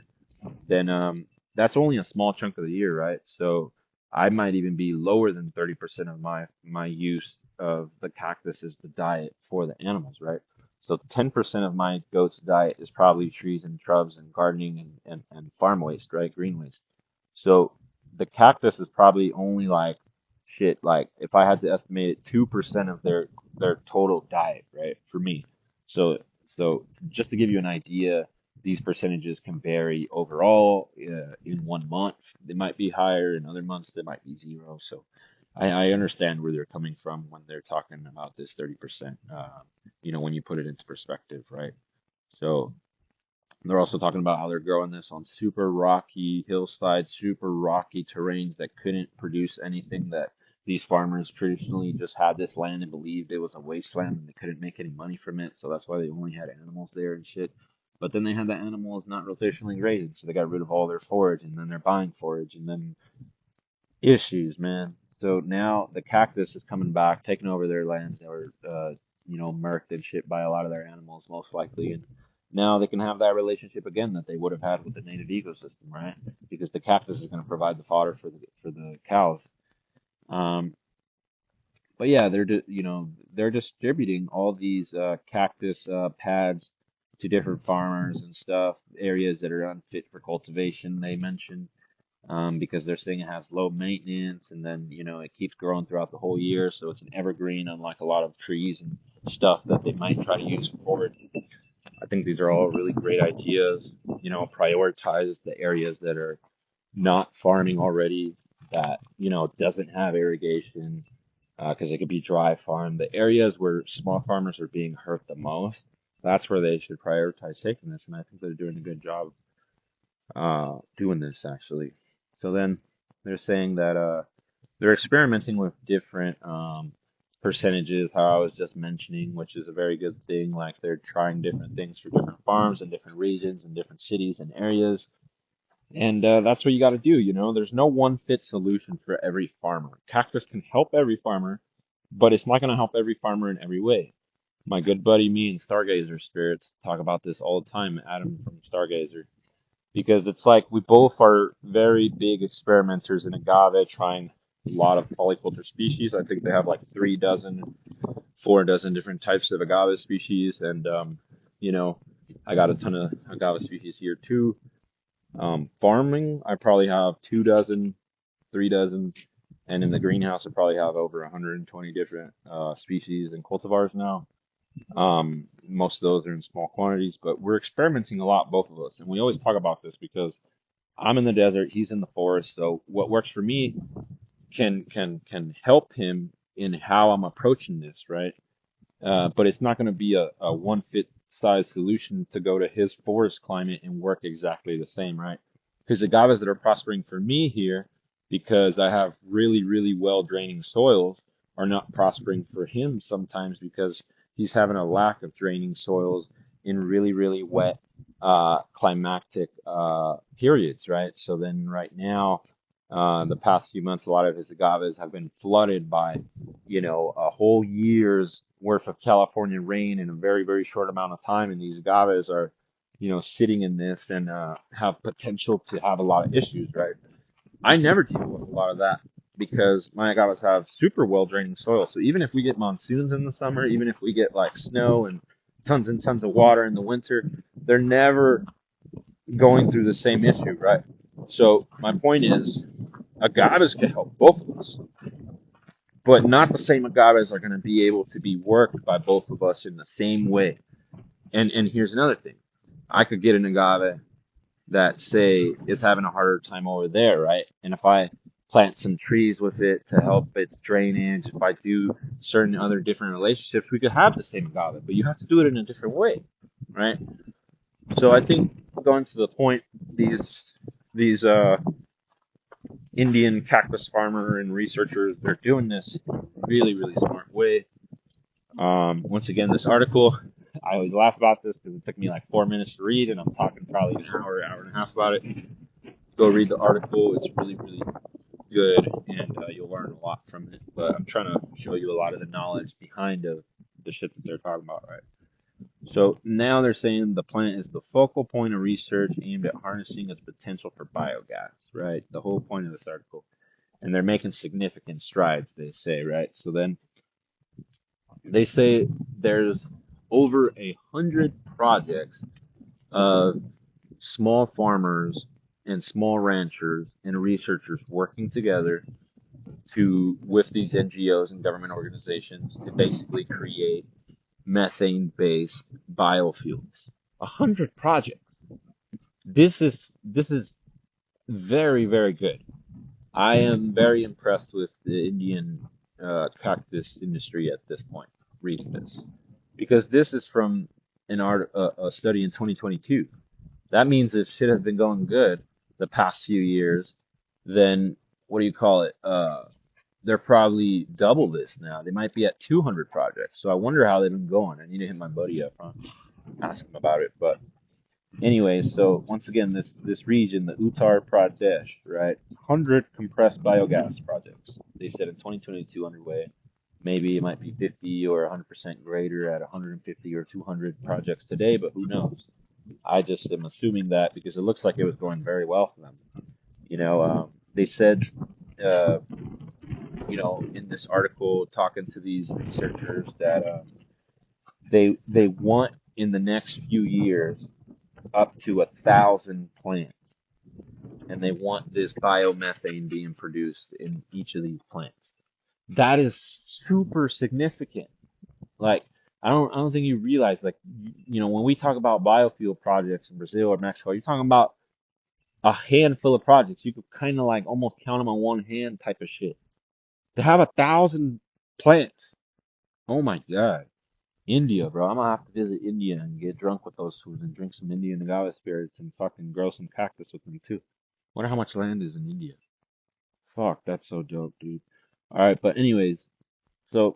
then that's only a small chunk of the year, right? So I might even be lower than 30% of my use of the cactus is the diet for the animals, right? So 10% of my goat's diet is probably trees and shrubs and gardening and farm waste, right? Green waste. So the cactus is probably only like shit, like if I had to estimate it, 2% of their total diet, right? For me. So so just to give you an idea, these percentages can vary overall. In one month, they might be higher. In other months, they might be zero. So I understand where they're coming from when they're talking about this 30%, when you put it into perspective, right? So they're also talking about how they're growing this on super rocky hillsides, super rocky terrains that couldn't produce anything, that these farmers traditionally just had this land and believed it was a wasteland and they couldn't make any money from it. So that's why they only had animals there and shit. But then they had the animals not rotationally grazed, so they got rid of all their forage and then they're buying forage and then issues, man. So now the cactus is coming back, taking over their lands that were, murked and shit by a lot of their animals, most likely. And now they can have that relationship again that they would have had with the native ecosystem, right? Because the cactus is going to provide the fodder for the cows. Um, but yeah, they're distributing all these cactus pads to different farmers and stuff, areas that are unfit for cultivation. They mentioned, because they're saying it has low maintenance and then, it keeps growing throughout the whole year. So it's an evergreen, unlike a lot of trees and stuff that they might try to use for forage. I think these are all really great ideas. Prioritize the areas that are not farming already, that, doesn't have irrigation, because it could be dry farm. The areas where small farmers are being hurt the most, that's where they should prioritize taking this. And I think they're doing a good job doing this actually. So then they're saying that they're experimenting with different percentages, how I was just mentioning, which is a very good thing. Like they're trying different things for different farms and different regions and different cities and areas. And that's what you got to do. There's no one fit solution for every farmer. Cactus can help every farmer, but it's not going to help every farmer in every way. My good buddy, me and Stargazer Spirits talk about this all the time, Adam from Stargazer, because it's like we both are very big experimenters in agave, trying a lot of polyculture species. I think they have like 4 dozen different types of agave species, and you know, I got a ton of agave species here too. Farming, I probably have 2 dozen, 3 dozen, and in the greenhouse, I probably have over 120 different species and cultivars now. Most of those are in small quantities, but we're experimenting a lot, both of us. And we always talk about this because I'm in the desert, he's in the forest. So what works for me can help him in how I'm approaching this, right? But it's not going to be a one fit size solution to go to his forest climate and work exactly the same, right? Because the agaves that are prospering for me here, because I have really, really well draining soils, are not prospering for him sometimes because he's having a lack of draining soils in really, really wet climatic periods, right? So then right now, the past few months, a lot of his agaves have been flooded by, a whole year's worth of California rain in a very, very short amount of time. And these agaves are, sitting in this and have potential to have a lot of issues, right? I never deal with a lot of that because my agaves have super well draining soil. So even if we get monsoons in the summer, even if we get like snow and tons of water in the winter, they're never going through the same issue, right? So my point is, agaves can help both of us, but not the same agaves are going to be able to be worked by both of us in the same way. And here's another thing. I could get an agave that say is having a harder time over there, right? And if I plant some trees with it to help its drainage, if I do certain other different relationships, we could have the same agave, but you have to do it in a different way, right? So I think going to the point, these Indian cactus farmer and researchers, they're doing this really, really smart way. Once again, this article, I always laugh about this because it took me like 4 minutes to read, and I'm talking probably an hour, hour and a half about it. Go read the article. It's really, really good, and you'll learn a lot from it. But I'm trying to show you a lot of the knowledge behind of the shit that they're talking about, right? So now they're saying the plant is the focal point of research aimed at harnessing its potential for biogas, right? The whole point of this article. And they're making significant strides, they say, right? So then they say there's over 100 projects of small farmers and small ranchers and researchers working together to with these NGOs and government organizations to basically create methane-based biofuels. 100 projects. This is very, very good. I am very impressed with the Indian cactus industry at this point. Reading this because this is from a study in 2022. That means if shit has been going good the past few years, then what do you call it? They're probably double this now. They might be at 200 projects. So I wonder how they've been going. I need to hit my buddy up, huh? Ask him about it. But anyways, so once again, this region, the Uttar Pradesh, right? 100 compressed biogas projects. They said in 2022 underway. Maybe it might be 50 or 100% greater at 150 or 200 projects today, but who knows? I just am assuming that because it looks like it was going very well for them. They said, uh, in this article talking to these researchers that they want in the next few years up to 1,000 plants, and they want this biomethane being produced in each of these plants. That is super significant. Like I don't think you realize like when we talk about biofuel projects in Brazil or Mexico, you're talking about a handful of projects. You could kind of like almost count them on one hand type of shit. To have 1,000 plants, oh my god. India, bro. I'm gonna have to visit India and get drunk with those foods and drink some Indian agave spirits and fucking grow some cactus with them too. Wonder how much land is in India. Fuck, that's so dope, dude. All right, but anyways, so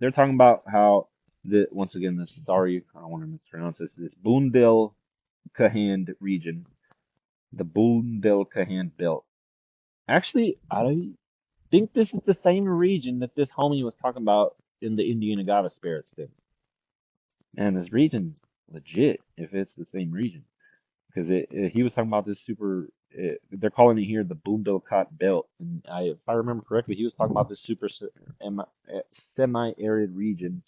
they're talking about how the once again this sorry I don't want to mispronounce this Bundelkhand region, the Bundelkhand belt. Actually, I think this is the same region that this homie was talking about in the Indian agave spirits thing. And this region legit if it's the same region because he was talking about this they're calling it here the Bundelkhand belt, and if I remember correctly, he was talking about this semi-arid region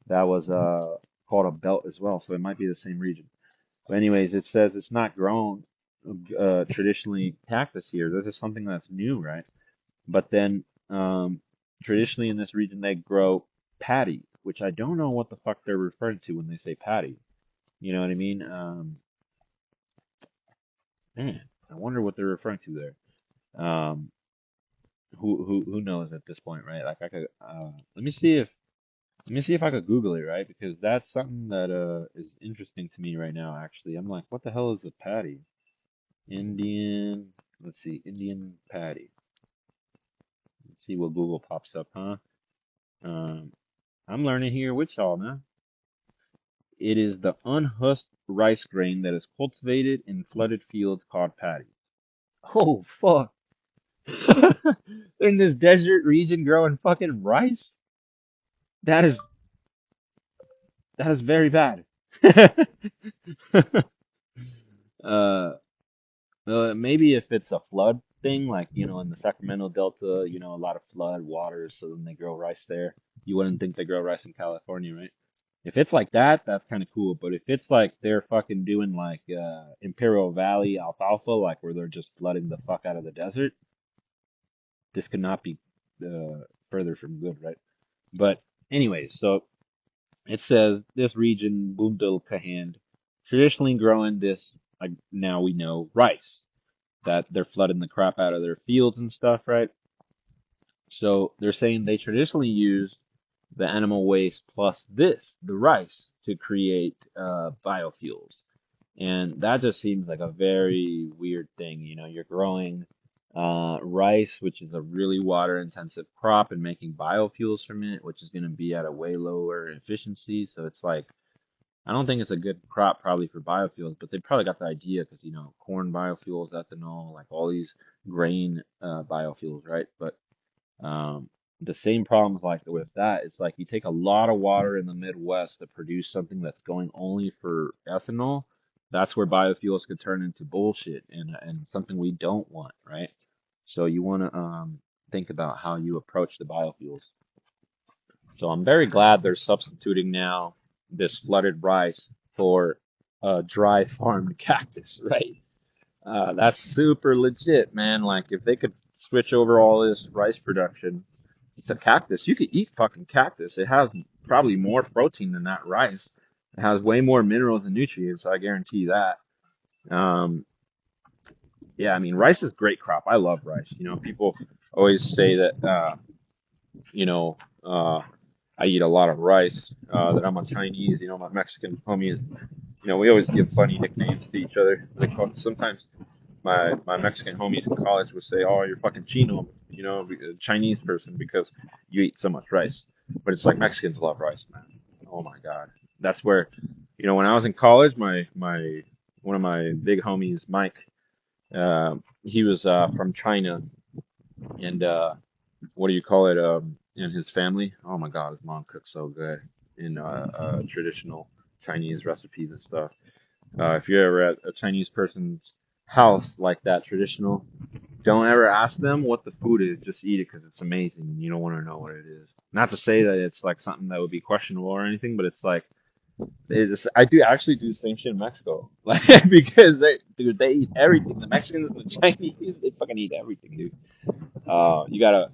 that was called a belt as well, so it might be the same region. But anyways, it says it's not grown traditionally cactus here. This is something that's new, right? But then traditionally in this region they grow patty, which I don't know what the fuck they're referring to when they say patty. You know what I mean? Man, I wonder what they're referring to there. Who knows at this point, right? Like I could let me see if I could Google it, right? Because that's something that is interesting to me right now, actually. I'm like, what the hell is a patty? Indian, let's see, Indian patty. Let's see what Google pops up, huh? Um, I'm learning here with y'all now. It is the unhusked rice grain that is cultivated in flooded fields called paddy. Oh, fuck. They're in this desert region growing fucking rice? That is that is very bad. uh Maybe if it's a flood thing, like, in the Sacramento Delta, a lot of flood waters, so then they grow rice there. You wouldn't think they grow rice in California, right? If it's like that, that's kind of cool. But if it's like they're fucking doing like Imperial Valley alfalfa, like where they're just flooding the fuck out of the desert, this could not be further from good, right? But anyways, so It says this region, Bundelkhand, traditionally growing this, like now we know, rice, that they're flooding the crap out of their fields and stuff, right? So they're saying they traditionally use the animal waste plus this, the rice, to create biofuels. And that just seems like a very weird thing. You know, you're growing rice, which is a really water intensive crop, and making biofuels from it, which is going to be at a way lower efficiency. So it's like, I don't think it's a good crop probably for biofuels, but they probably got the idea because, you know, corn biofuels, ethanol, like all these grain biofuels, right? But um, the same problems like with that is like you take a lot of water in the Midwest to produce something that's going only for ethanol. That's where biofuels could turn into bullshit and something we don't want, right? So you want to think about how you approach the biofuels. So I'm very glad they're substituting now this flooded rice for dry farmed cactus, right? That's super legit, man. Like if they could switch over all this rice production to cactus, you could eat fucking cactus. It has probably more protein than that rice. It has way more minerals and nutrients, so I guarantee you that. Um, yeah, I mean, rice is a great crop. I love rice. You know, people always say that, you know, I eat a lot of rice, that I'm a Chinese, you know, my Mexican homies, you know, we always give funny nicknames to each other. Like sometimes my Mexican homies in college would say, "Oh, you're fucking Chino," you know, a Chinese person because you eat so much rice. But it's like Mexicans love rice, man. Oh my God, that's where, you know, when I was in college, my one of my big homies, Mike, he was from China, and what do you call it? In his family, oh my God, his mom cooks so good in traditional Chinese recipes and stuff. If you're ever at a Chinese person's house like that, traditional, don't ever ask them what the food is. Just eat it because it's amazing and you don't want to know what it is. Not to say that it's like something that would be questionable or anything, but it's like I do actually do the same shit in Mexico, like because dude, they eat everything. The Mexicans and the Chinese, they fucking eat everything, dude. You gotta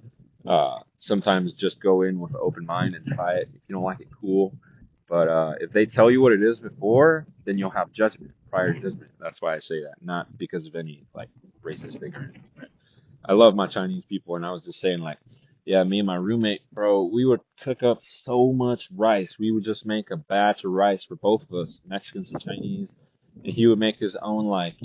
sometimes just go in with an open mind and try it. If you don't like it, cool. But if they tell you what it is before, then you'll have judgment, prior judgment. That's why I say that, not because of any like racist thing or anything. Right? I love my Chinese people, and I was just saying like, yeah, me and my roommate, bro, we would cook up so much rice. We would just make a batch of rice for both of us, Mexicans and Chinese, and he would make his own like,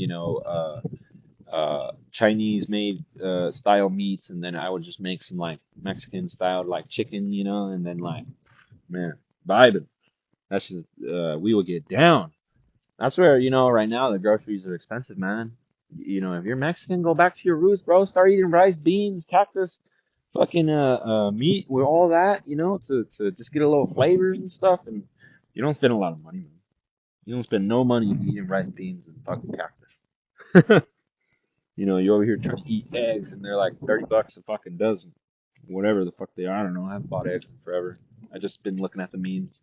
Chinese made style meats, and then I would just make some like Mexican style like chicken, you know, and then like man, vibing. That's just we would get down. That's where you know right now the groceries are expensive, man. You know, if you're Mexican, go back to your roots, bro. Start eating rice, beans, cactus, fucking meat with all that, you know, to just get a little flavors and stuff, and you don't spend a lot of money, man. You don't spend no money eating rice, beans, and fucking cactus. You know, you over here trying to eat eggs and they're like 30 bucks a fucking dozen. Whatever the fuck they are. I don't know. I haven't bought eggs in forever. I just been looking at the memes.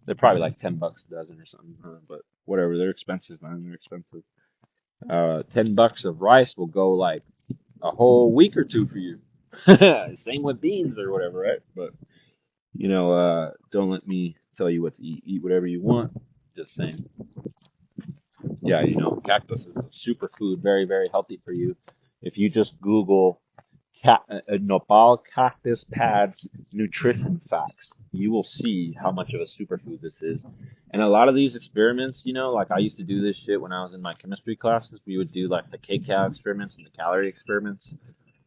They're probably like 10 bucks a dozen or something. But whatever. They're expensive, man. They're expensive. 10 bucks of rice will go like a whole week or two for you. Same with beans or whatever, right? But, you know, don't let me tell you what to eat. Eat whatever you want. Just saying. Yeah, you know, cactus is a superfood, very, very healthy for you. If you just Google nopal cactus pads nutrition facts, you will see how much of a superfood this is. And a lot of these experiments, you know, like I used to do this shit when I was in my chemistry classes. We would do like the kcal experiments and the calorie experiments.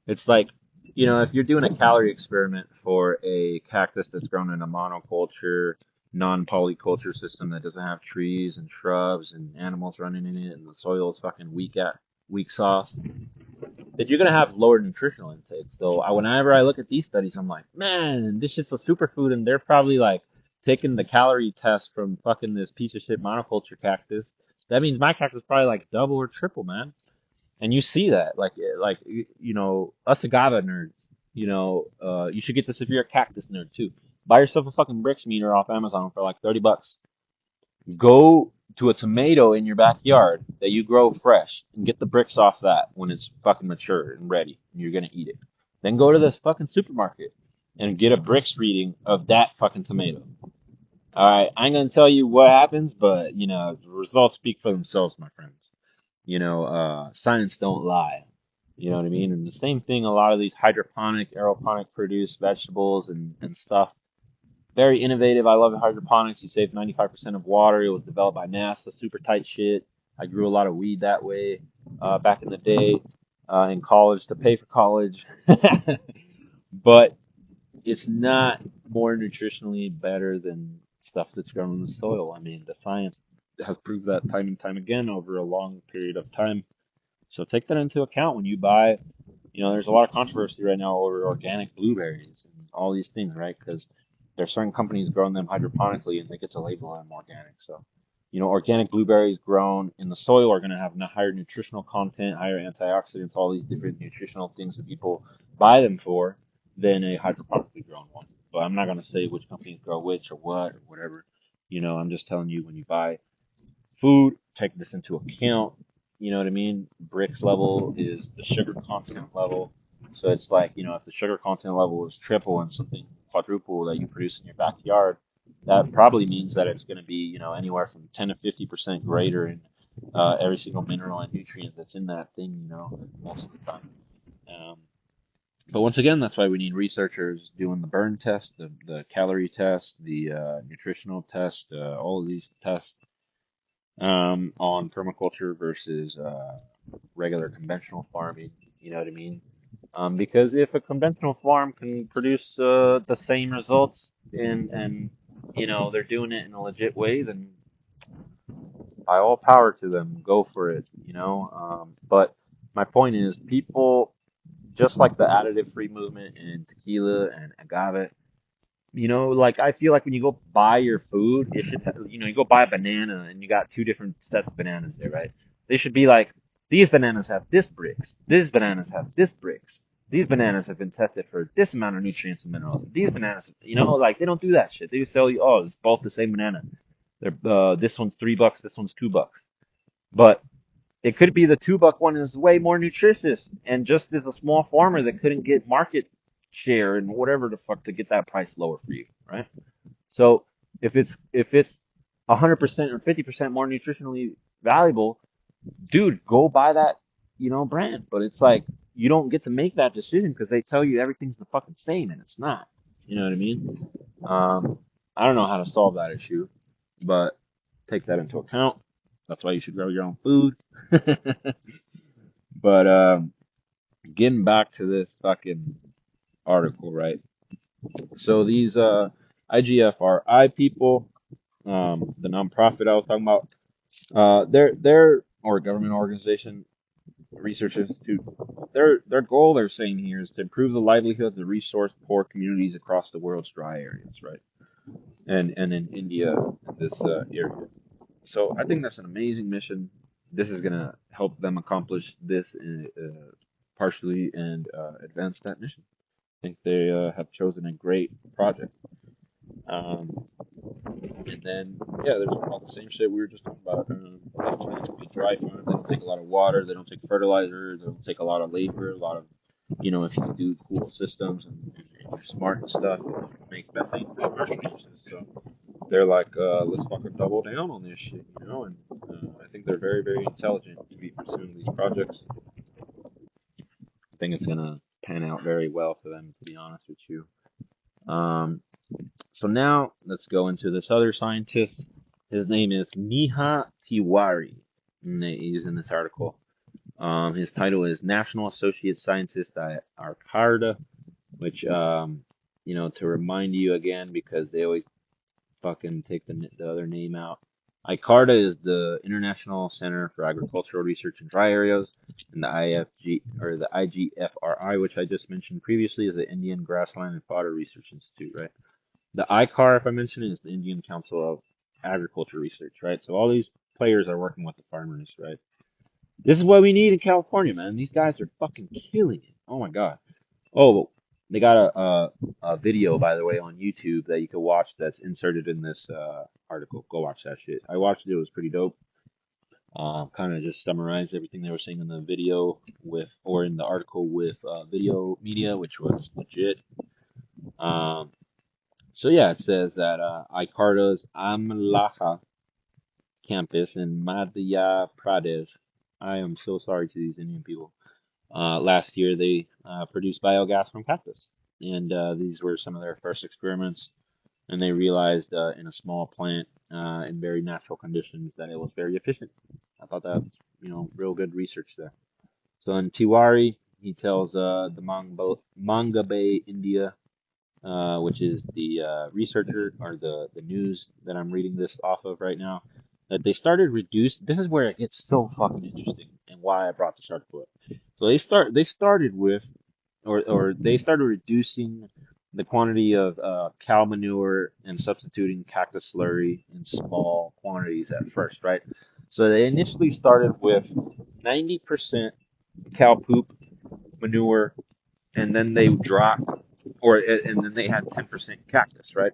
It's like, you know, if you're doing a calorie experiment for a cactus that's grown in a monoculture, non-polyculture system that doesn't have trees and shrubs and animals running in it, and the soil is fucking weak sauce, then you're gonna have lower nutritional intake. So whenever I look at these studies, I'm like, man, this shit's a superfood, and they're probably like taking the calorie test from fucking this piece of shit monoculture cactus. That means my cactus is probably like double or triple, man. And you see that, like you know, us agave nerds, you know, you should get this if you're a cactus nerd too. Buy yourself a fucking bricks meter off Amazon for like 30 bucks. Go to a tomato in your backyard that you grow fresh and get the bricks off that when it's fucking mature and ready and you're gonna eat it. Then go to this fucking supermarket and get a bricks reading of that fucking tomato. All right, I ain't gonna tell you what happens, but the results speak for themselves, my friends. Science don't lie. You know what I mean? And the same thing, a lot of these hydroponic, aeroponic produced vegetables and stuff. Very innovative. I love hydroponics. You save 95% of water. It was developed by NASA. Super tight shit. I grew a lot of weed that way back in the day in college to pay for college. But it's not more nutritionally better than stuff that's grown in the soil. I mean, the science has proved that time and time again over a long period of time. So take that into account when you buy. There's a lot of controversy right now over organic blueberries and all these things, right? Because there's certain companies growing them hydroponically and they get to label them organic. So, organic blueberries grown in the soil are going to have a higher nutritional content, higher antioxidants, all these different nutritional things that people buy them for than a hydroponically grown one. But I'm not going to say which companies grow which or what or whatever. I'm just telling you when you buy food, take this into account. You know what I mean? Brix level is the sugar content level. So it's like, if the sugar content level is triple and something quadruple that you produce in your backyard, that probably means that it's going to be, anywhere from 10 to 50% greater in every single mineral and nutrient that's in that thing, most of the time. Um, but once again, that's why we need researchers doing the burn test, the calorie test, the nutritional test, all of these tests on permaculture versus regular conventional farming. You know what I mean? Because if a conventional farm can produce the same results and they're doing it in a legit way, then by all power to them, go for it. But my point is, people just like the additive free movement in tequila and agave. Like I feel like when you go buy your food, it should, you go buy a banana and you got two different sets of bananas there, right? They should be like, these bananas have this bricks, these bananas have this bricks, these bananas have been tested for this amount of nutrients and minerals. These bananas, like they don't do that shit. They just tell you, oh, it's both the same banana. This one's $3, this one's $2. But it could be the $2 one is way more nutritious, and just as a small farmer that couldn't get market share and whatever the fuck to get that price lower for you, right? So if it's 100% or 50% more nutritionally valuable, dude, go buy that, brand. But it's like you don't get to make that decision because they tell you everything's the fucking same, and it's not. You know what I mean? I don't know how to solve that issue, but take that into account. That's why you should grow your own food. But getting back to this fucking article, right? So these IGFRI people, the nonprofit I was talking about, they're or government organization, research institute. Their goal, they're saying here, is to improve the livelihoods of resource poor communities across the world's dry areas, right? And in India, this area. So I think that's an amazing mission. This is gonna help them accomplish this partially and advance that mission. I think they have chosen a great project. Um, and then, yeah, there's all the same shit we were just talking about. It's a dry farm. They don't take a lot of water. They don't take fertilizer. They don't take a lot of labor. A lot of, if you do cool systems and you're smart and stuff, you can make methane free contributions. So they're like, let's fucking double down on this shit, And I think they're very, very intelligent to be pursuing these projects. I think it's gonna pan out very well for them, to be honest with you. Um, so now let's go into this other scientist. His name is Neha Tiwari. And he's in this article. His title is National Associate Scientist at Arcarda, which, to remind you again, because they always fucking take the other name out. ICARDA is the International Center for Agricultural Research in Dry Areas, and the IFG or the IGFRI, which I just mentioned previously, is the Indian Grassland and Fodder Research Institute, right? The ICAR, if I mentioned it, is the Indian Council of Agriculture Research, right? So all these players are working with the farmers, right? This is what we need in California, man. These guys are fucking killing it. Oh my god. Oh, they got a video, by the way, on YouTube that you can watch that's inserted in this article. Go watch that shit. I watched it. It was pretty dope. Kind of just summarized everything they were saying in the video or in the article with video media, which was legit. Um, So yeah, it says that Icardo's Amlaja campus in Madhya Pradesh. I am so sorry to these Indian people. Last year, they produced biogas from cactus, and these were some of their first experiments. And they realized in a small plant in very natural conditions that it was very efficient. I thought that was, real good research there. So in Tiwari, he tells Manga Bay, India, which is the researcher or the news that I'm reading this off of right now, that they started reduce. This is where it gets so fucking interesting, and why I brought this article up. So they started with, or they started reducing the quantity of cow manure and substituting cactus slurry in small quantities at first, right? So they initially started with 90% cow poop manure, and then they dropped, and then they had 10% cactus, right?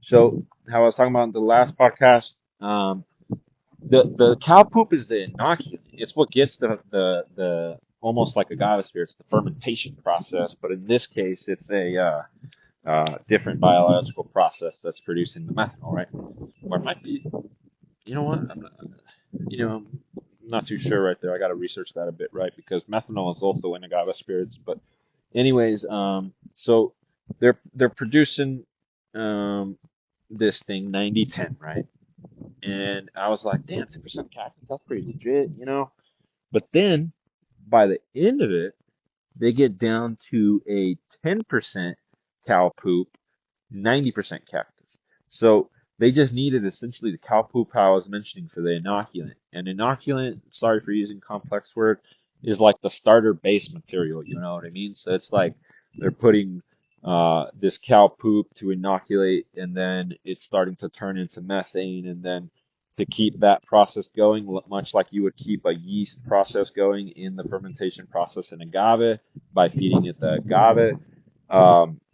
So how I was talking about in the last podcast, the cow poop is the inoculant. It's what gets the almost like agave spirits, the fermentation process. But in this case, it's a different biological process that's producing the methanol, right? Or it might be, you know what? I'm not too sure right there. I got to research that a bit, right? Because methanol is also in agave spirits. But anyways, so they're producing this thing 90-10, right? And I was like, damn, 10% cactus, that's pretty legit, you know? But then by the end of it, they get down to a 10% cow poop, 90% cactus. So they just needed essentially the cow poop I was mentioning for the inoculant. And inoculant, sorry for using complex word, is like the starter base material, you know what I mean? So it's like they're putting this cow poop to inoculate, and then it's starting to turn into methane, and then to keep that process going, much like you would keep a yeast process going in the fermentation process in agave by feeding it the agave.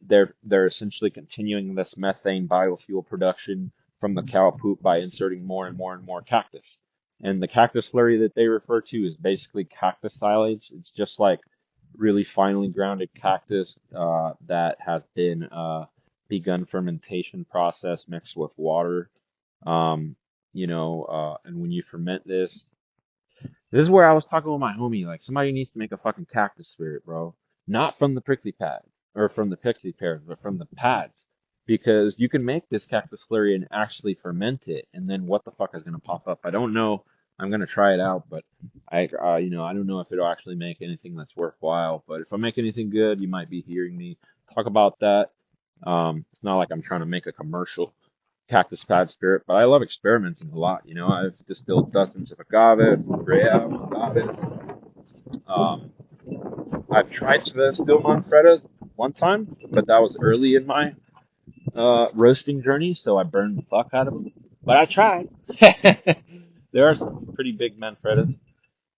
They're essentially continuing this methane biofuel production from the cow poop by inserting more and more and more cactus. And the cactus slurry that they refer to is basically cactus silage. It's just like really finely grounded cactus that has been begun fermentation process mixed with water. Um, and when you ferment this is where I was talking with my homie. Like, somebody needs to make a fucking cactus spirit, bro. Not from the prickly pads or from the prickly pears, but from the pads. Because you can make this cactus slurry and actually ferment it, and then what the fuck is gonna pop up? I don't know. I'm gonna try it out, but I don't know if it'll actually make anything that's worthwhile. But if I make anything good, you might be hearing me talk about that. It's not like I'm trying to make a commercial cactus pad spirit, but I love experimenting a lot. I've distilled dozens of agave, rhea, agaves. Um, I've tried to distill Manfredas one time, but that was early in my roasting journey, so I burned the fuck out of them. But I tried. There are some pretty big Manfredas.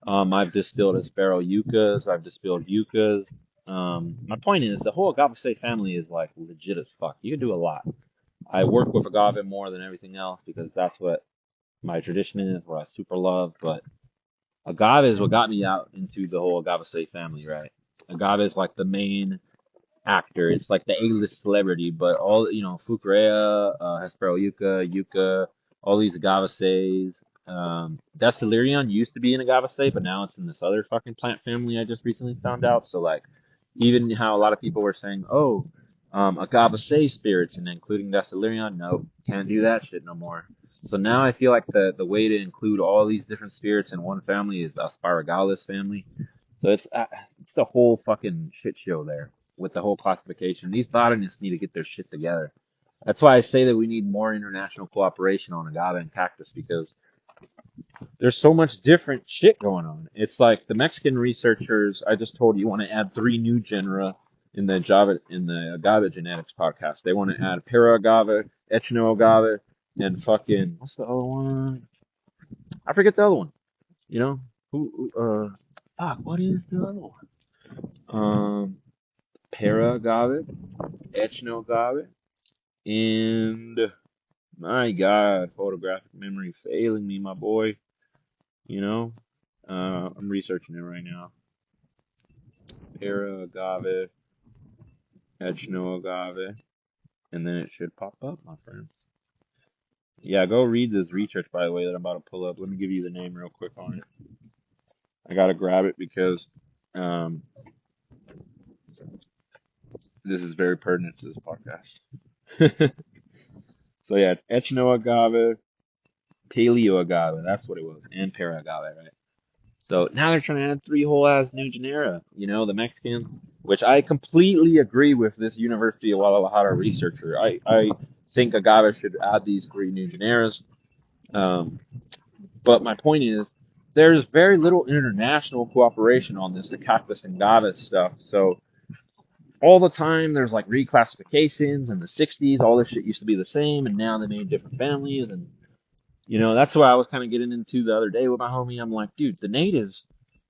I've distilled Aspero yuccas. I've distilled yuccas. My point is, the whole agave family is like legit as fuck. You can do a lot. I work with agave more than everything else because that's what my tradition is, what I super love. But agave is what got me out into the whole agave family, right? Agave is like the main actor. It's like the A-list celebrity, but all, Fukurea, Hespero Yucca, all these agaves. Destilirion used to be an agave, but now it's in this other fucking plant family I just recently found out. So like, even how a lot of people were saying, oh, agave spirits and including Destilirion, no, can't do that shit no more. So now I feel like the way to include all these different spirits in one family is the Asparagalis family. So it's the whole fucking shit show there with the whole classification. These botanists need to get their shit together. That's why I say that we need more international cooperation on agave and cactus because there's so much different shit going on. It's like the Mexican researchers I just told you want to add 3 new genera in the agave genetics podcast. They want to add para agave, echino agave, and fucking what's the other one? I forget the other one. You know what is the other one? Para agave, echino agave, and my God, photographic memory failing me, my boy. You know, I'm researching it right now. Para agave, echino agave, and then it should pop up, my friend. Yeah, go read this research, by the way, that I'm about to pull up. Let me give you the name real quick on it. I gotta grab it because um, this is very pertinent to this podcast. So yeah, it's ethno agave, paleo agave. That's what it was, and para agave, right? So now they're trying to add three whole ass new genera. You know, the Mexicans, which I completely agree with this University of Guadalajara researcher. I think agave should add these three new generas. Um, but my point is, there's very little international cooperation on this, the cactus and agave stuff. So all the time there's like reclassifications. In the 60s, all this shit used to be the same, and now they made different families. And that's what I was kind of getting into the other day with my homie. I'm like, dude, the natives,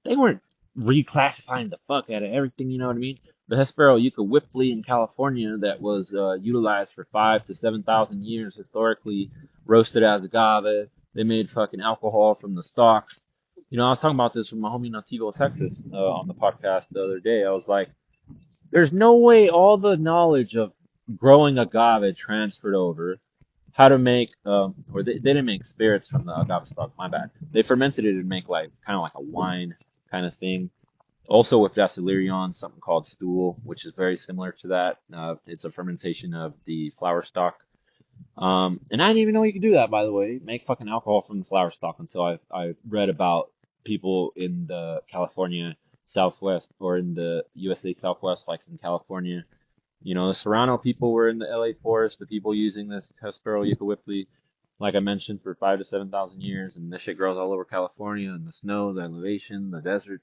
they weren't reclassifying the fuck out of everything, you know what I mean? The Hespero Whippley in California that was utilized for 5 to 7,000 years historically, roasted as agave. They made fucking alcohol from the stalks. I was talking about this with my homie Nativo, Texas, on the podcast the other day. I was like, there's no way all the knowledge of growing agave transferred over how to make, or they didn't make spirits from the agave stock, my bad. They fermented it to make like kind of like a wine kind of thing. Also with Dacilerion, something called stool, which is very similar to that. It's a fermentation of the flower stalk. And I didn't even know you could do that, by the way. Make fucking alcohol from the flower stalk until I read about people in the California Southwest or in the USA Southwest, like in California. The Serrano people were in the LA forest, the people using this Hespero Eucalypti, like I mentioned, for 5 to 7,000 years, and this shit grows all over California, and the snow, the elevation, the desert.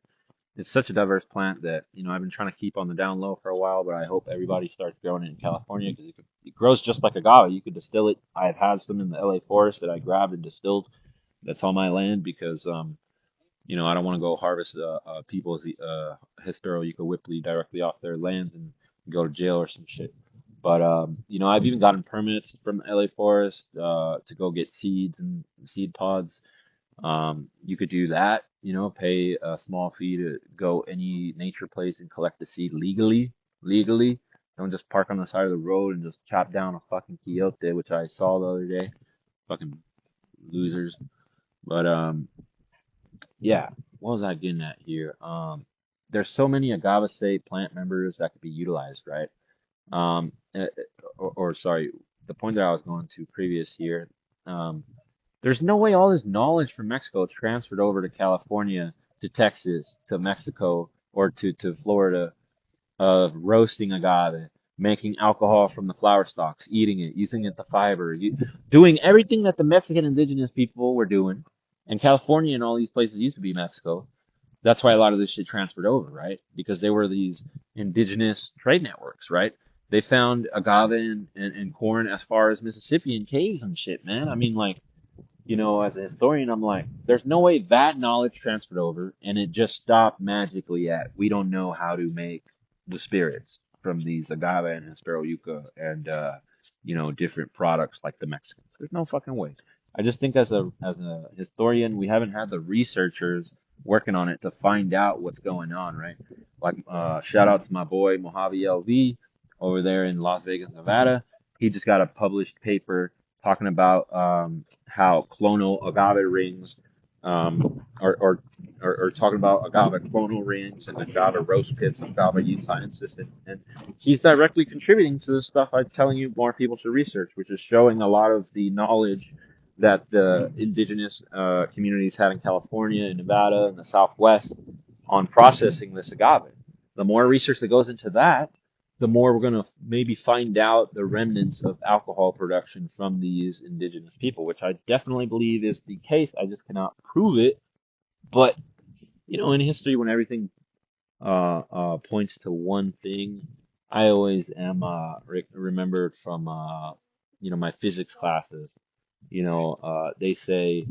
It's such a diverse plant that, I've been trying to keep on the down low for a while, but I hope everybody starts growing it in California because it grows just like agave. You could distill it. I've had some in the LA forest that I grabbed and distilled. That's on my land because, I don't want to go harvest people's Hespero Eucalypti directly off their lands and go to jail or some shit. But I've even gotten permits from the LA forest to go get seeds and seed pods. You could do that, pay a small fee to go any nature place and collect the seed legally. Legally. Don't just park on the side of the road and just chop down a fucking quiote, which I saw the other day. Fucking losers. But yeah, what was I getting at here? There's so many agave state plant members that could be utilized, right? Um, uh, or sorry, the point that I was going to previous here. Um, there's no way all this knowledge from Mexico transferred over to California, to Texas, to Mexico, or to Florida of roasting agave, making alcohol from the flower stalks, eating it, using it to fiber, doing everything that the Mexican indigenous people were doing. And California and all these places used to be Mexico. That's why a lot of this shit transferred over, right? Because they were these indigenous trade networks, right? They found agave and corn as far as Mississippi in caves and shit, man. I mean, like, as a historian, I'm like, there's no way that knowledge transferred over and it just stopped magically at we don't know how to make the spirits from these agave and Hespero yucca and different products like the Mexicans. There's no fucking way. I just think as a historian, we haven't had the researchers working on it to find out what's going on, right? Like shout out to my boy Mojave LV over there in Las Vegas, Nevada. He just got a published paper talking about how clonal agave rings, or talking about agave clonal rings and agave roast pits of agave Utah insistent. And he's directly contributing to the stuff I'm telling you more people should research, which is showing a lot of the knowledge that the indigenous communities had in California and Nevada and the Southwest on processing this agave. The more research that goes into that, the more we're going to maybe find out the remnants of alcohol production from these indigenous people, which I definitely believe is the case. I just cannot prove it. But, in history, when everything points to one thing, I always am remembered from, my physics classes. They say,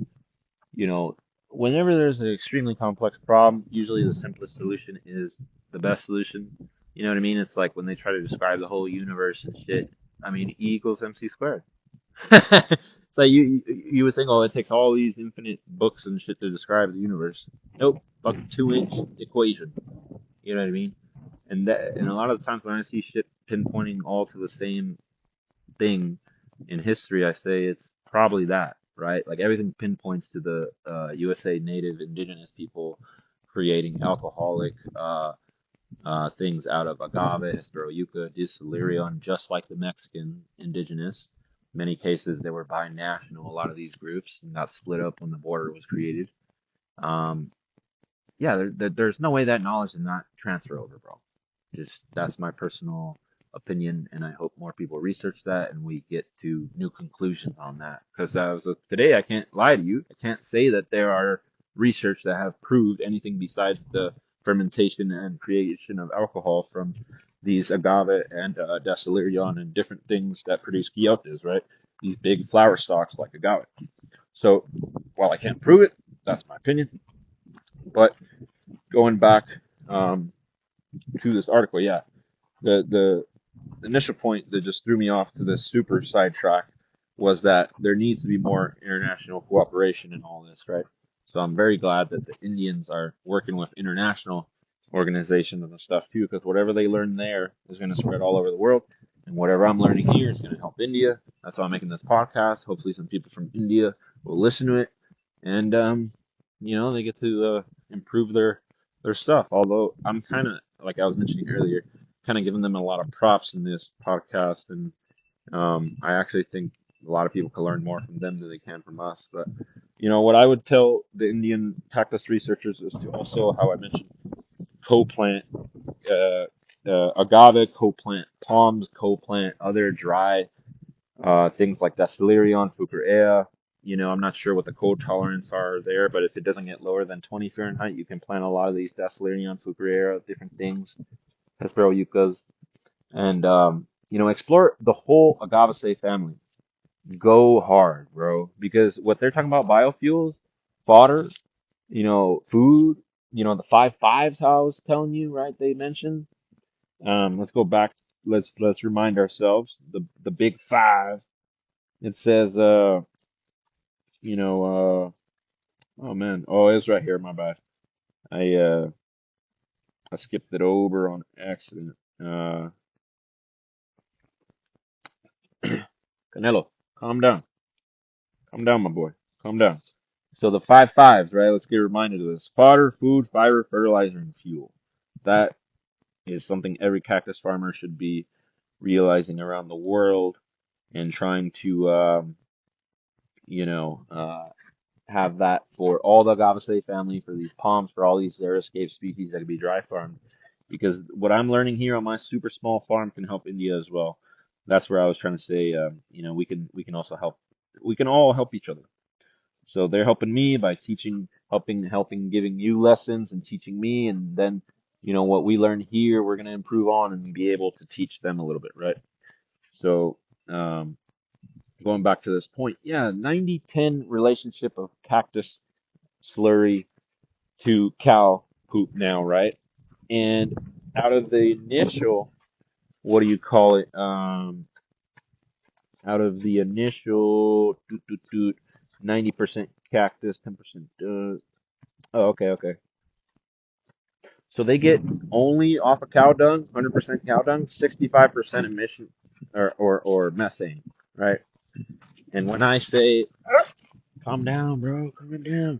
you know, whenever there's an extremely complex problem, usually the simplest solution is the best solution. You know what I mean? It's like when they try to describe the whole universe and shit. I mean, E equals MC squared. It's like you would think, oh, it takes all these infinite books and shit to describe the universe. Nope, fucking 2-inch equation. You know what I mean? And a lot of the times when I see shit pinpointing all to the same thing in history, I say it's probably that, right? Like everything pinpoints to the USA native indigenous people creating alcoholic things out of agave, hesperoeuca, distillerion, just like the Mexican indigenous. In many cases, they were binational, a lot of these groups, and got split up when the border was created. Um, yeah, there's no way that knowledge did not transfer over, bro. Just that's my personal opinion, and I hope more people research that and we get to new conclusions on that. Because as of today, I can't lie to you. I can't say that there are research that have proved anything besides the fermentation and creation of alcohol from these agave and distillerion and different things that produce quiotes, right? These big flower stalks like agave. So while I can't prove it, that's my opinion. But going back um, to this article, yeah, the initial point that just threw me off to this super sidetrack was that there needs to be more international cooperation in all this, right? So I'm very glad that the Indians are working with international organizations and stuff too, because whatever they learn there is going to spread all over the world, and whatever I'm learning here is going to help India. That's why I'm making this podcast. Hopefully, some people from India will listen to it, and they get to improve their stuff. Although I'm kind of like I was mentioning earlier, kind of giving them a lot of props in this podcast, and I actually think a lot of people can learn more from them than they can from us. But what I would tell the Indian cactus researchers is to also, how I mentioned, co-plant agave, co-plant palms, co-plant other dry things like Distillerion, Fukurea. I'm not sure what the cold tolerance are there, but if it doesn't get lower than 20 Fahrenheit, you can plant a lot of these Distillerion, Fukurea, different things, Hesperoeucas, and explore the whole Agave family. Go hard, bro, because what they're talking about, biofuels, fodder, food, the five fives, how I was telling you, right? They mentioned. Let's go back. Let's remind ourselves the big five. It says, you know, oh man, oh, it's right here. My bad. I uh, I skipped it over on accident. Canelo, calm down. Calm down, my boy. Calm down. So the five fives, right? Let's get reminded of this. Fodder, food, fiber, fertilizer, and fuel. That is something every cactus farmer should be realizing around the world and trying to, you know, uh, have that for all the Agave family, for these palms, for all these rare escape species that can be dry farmed. Because what I'm learning here on my super small farm can help India as well. That's where I was trying to say, we can also help. We can all help each other. So they're helping me by teaching, helping, giving you lessons and teaching me, and then what we learn here, we're gonna improve on and be able to teach them a little bit, right? So um, going back to this point, yeah, 90-10 relationship of cactus slurry to cow poop now, right? And out of the initial, what do you call it? Out of the initial 90% cactus, 10%. Oh, okay. So they get only off of cow dung, 100% cow dung, 65% emission or methane, right? And when I say, calm down, bro, calm down.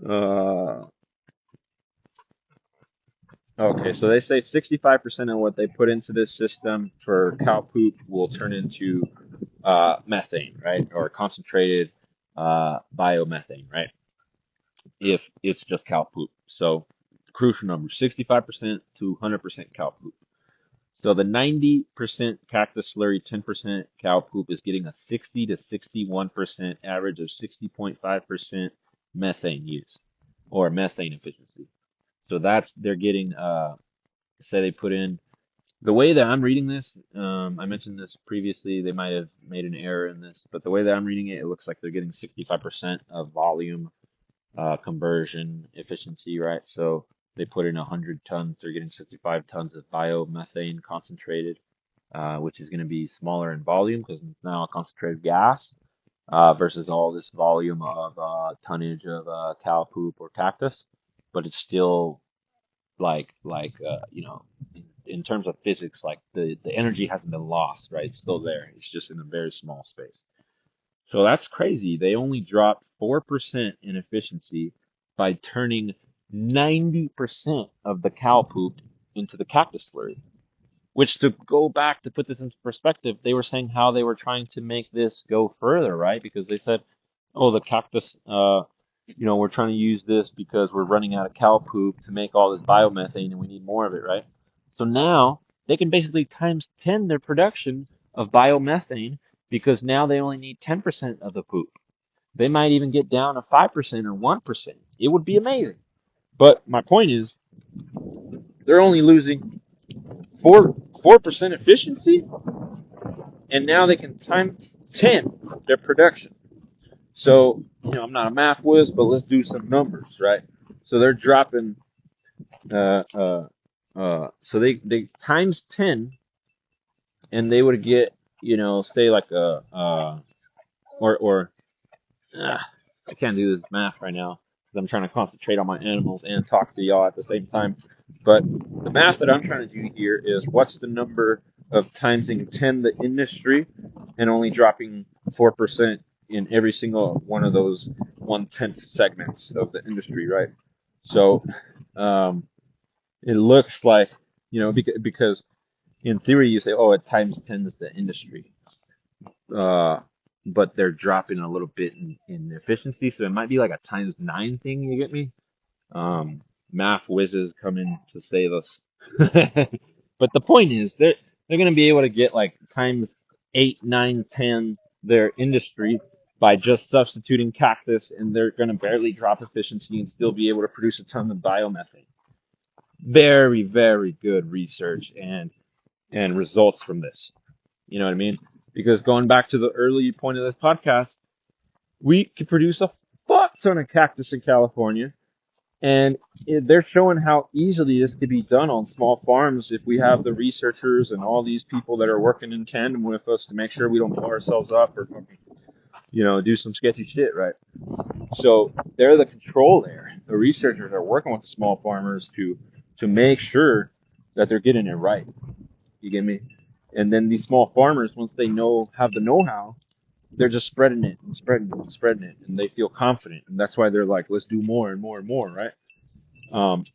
Uh, okay, so they say 65% of what they put into this system for cow poop will turn into methane, right? Or concentrated biomethane, right? If it's just cow poop. So crucial number, 65% to 100% cow poop. So the 90% cactus slurry, 10% cow poop is getting a 60 to 61% average of 60.5% methane use or methane efficiency. So they're getting, say they put in, the way that I'm reading this, I mentioned this previously, they might have made an error in this, but the way that I'm reading it, it looks like they're getting 65% of volume conversion efficiency, right? So they put in 100 tons, they're getting 65 tons of biomethane concentrated, which is going to be smaller in volume because it's now a concentrated gas versus all this volume of tonnage of cow poop or cactus, but it's still like in terms of physics, like the energy hasn't been lost, right? It's still there. It's just in a very small space. So that's crazy. They only dropped 4% in efficiency by turning 90% of the cow poop into the cactus slurry. Which, to go back to put this into perspective, they were saying how they were trying to make this go further, right? Because they said, oh, the cactus, we're trying to use this because we're running out of cow poop to make all this biomethane and we need more of it, right? So now they can basically times 10 their production of biomethane because now they only need 10% of the poop. They might even get down to 5% or 1%. It would be amazing. But my point is, they're only losing 4% efficiency, and now they can times 10 their production. So, I'm not a math whiz, but let's do some numbers, right? So they're dropping, so they times 10, and they would get, say like or I can't do this math right now because I'm trying to concentrate on my animals and talk to y'all at the same time. But the math that I'm trying to do here is what's the number of timesing 10 the industry and only dropping 4% in every single one of those 1/10 segments of the industry, right? So it looks like, because in theory you say, oh, it times 10s the industry. Uh, but they're dropping a little bit in efficiency, so it might be like a times 9 thing. You get me? Math whizzes come in to save us. But the point is, they're going to be able to get like times 8, 9, 10 their industry by just substituting cactus, and they're going to barely drop efficiency and still be able to produce a ton of biomethane. Very, very good research and results from this. You know what I mean? Because going back to the early point of this podcast, we could produce a fuck ton of cactus in California, and they're showing how easily this could be done on small farms if we have the researchers and all these people that are working in tandem with us to make sure we don't blow ourselves up or, do some sketchy shit, right? So they're the control there. The researchers are working with the small farmers to make sure that they're getting it right. You get me? And then these small farmers, once they have the know-how, they're just spreading it and spreading it and spreading it, and they feel confident, and that's why they're like, let's do more and more and more, right?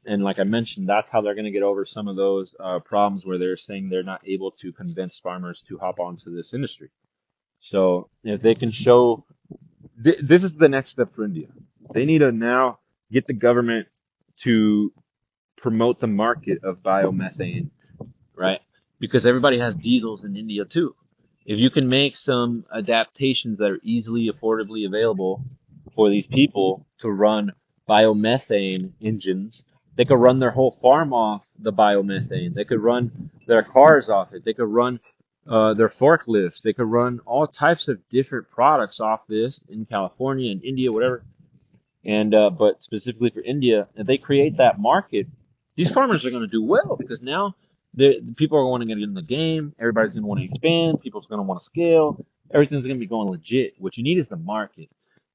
And like I mentioned, that's how they're going to get over some of those problems where they're saying they're not able to convince farmers to hop onto this industry. So if they can show, this is the next step for India. They need to now get the government to promote the market of biomethane, right? Because everybody has diesels in India too. If you can make some adaptations that are easily, affordably available for these people to run biomethane engines, they could run their whole farm off the biomethane. They could run their cars off it. They could run their forklifts. They could run all types of different products off this in California and India, whatever. And but specifically for India, if they create that market, these farmers are going to do well because now the people are going to get in the game. Everybody's going to want to expand. People's going to want to scale. Everything's going to be going legit. What you need is the market.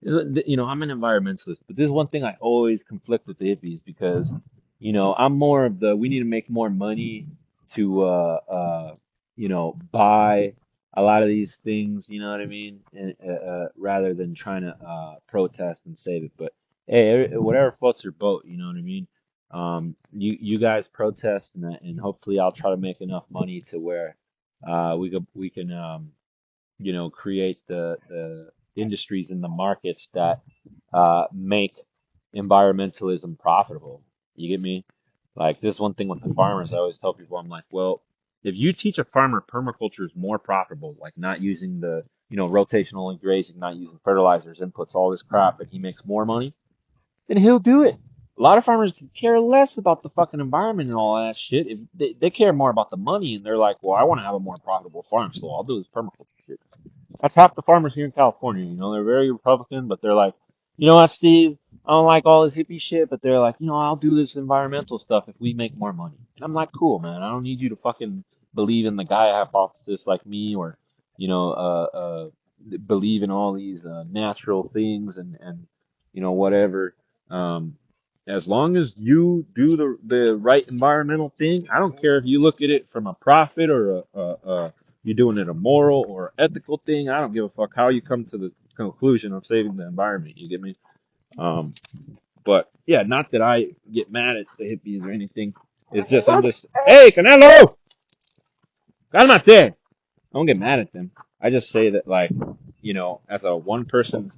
I'm an environmentalist, but this is one thing I always conflict with the hippies because, I'm more of the we need to make more money to buy a lot of these things, you know what I mean? And rather than trying to protest and save it. But hey, whatever floats your boat, you know what I mean? You guys protest, and hopefully I'll try to make enough money to where we can create the industries and the markets that make environmentalism profitable. You get me? Like this is one thing with the farmers. I always tell people, I'm like, well, if you teach a farmer permaculture is more profitable, like not using the rotational grazing, not using fertilizers, inputs, all this crap, and he makes more money, then he'll do it. A lot of farmers care less about the fucking environment and all that shit. If they care more about the money, and they're like, well, I want to have a more profitable farm, so I'll do this permaculture shit. That's half the farmers here in California. They're very Republican, but they're like, you know what, Steve? I don't like all this hippie shit, but they're like, I'll do this environmental stuff if we make more money. And I'm like, cool, man. I don't need you to fucking believe in the guy hypothesis like me, or, you know, believe in all these natural things and whatever. Um, As long as you do the right environmental thing, I don't care if you look at it from a profit or you're doing it a moral or ethical thing. I don't give a fuck how you come to the conclusion of saving the environment. You get me? Um, but yeah, not that I get mad at the hippies or anything. It's just I'm just, hey, Canelo, cálmate. I don't get mad at them. I just say that, like, as a one person,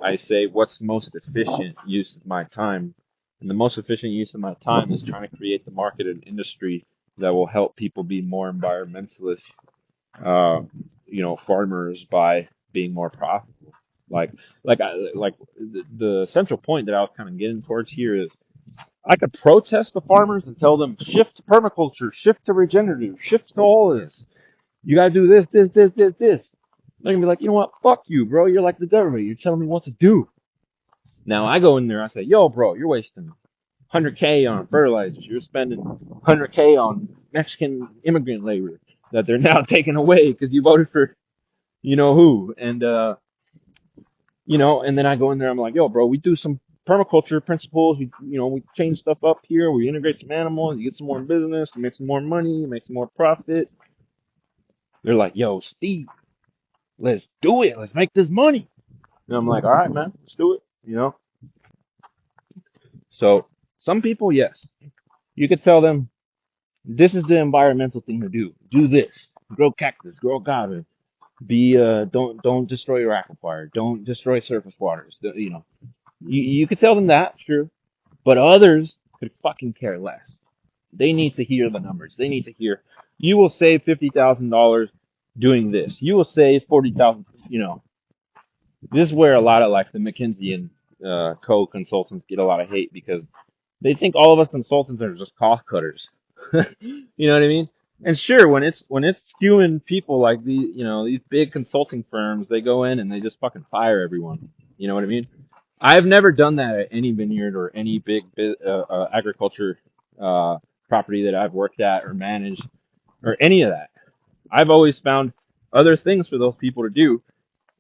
I say what's most efficient use of my time. And the most efficient use of my time is trying to create the market and industry that will help people be more environmentalist, uh, farmers by being more profitable. Like, like the central point that I was kind of getting towards here is I could protest the farmers and tell them shift to permaculture, shift to regenerative, shift to all of this. You gotta do this, this, this, this, this. They're gonna be like, you know what? Fuck you, bro. You're like the government. You're telling me what to do. Now I go in there. I say, yo, bro, you're wasting 100K on fertilizers. You're spending 100K on Mexican immigrant labor that they're now taking away because you voted for you know who. And then I go in there. I'm like, yo, bro, we do some permaculture principles. We change stuff up here. We integrate some animals. You get some more business. You make some more money. You make some more profit. They're like, yo, Steve, let's do it. Let's make this money. And I'm like, all right, man, let's do it. So some people, yes, you could tell them this is the environmental thing to do. Do this. Grow cactus, grow agave. Don't destroy your aquifer. Don't destroy surface waters. You could tell them that, sure, but others could fucking care less. They need to hear the numbers. They need to hear you will save $50,000 doing this. You will save 40,000. This is where a lot of like the McKinsey and Co consultants get a lot of hate because they think all of us consultants are just cost cutters. You know what I mean? And sure, when it's skewing people like these big consulting firms, they go in and they just fucking fire everyone. You know what I mean? I've never done that at any vineyard or any big agriculture uh, property that I've worked at or managed or any of that. I've always found other things for those people to do.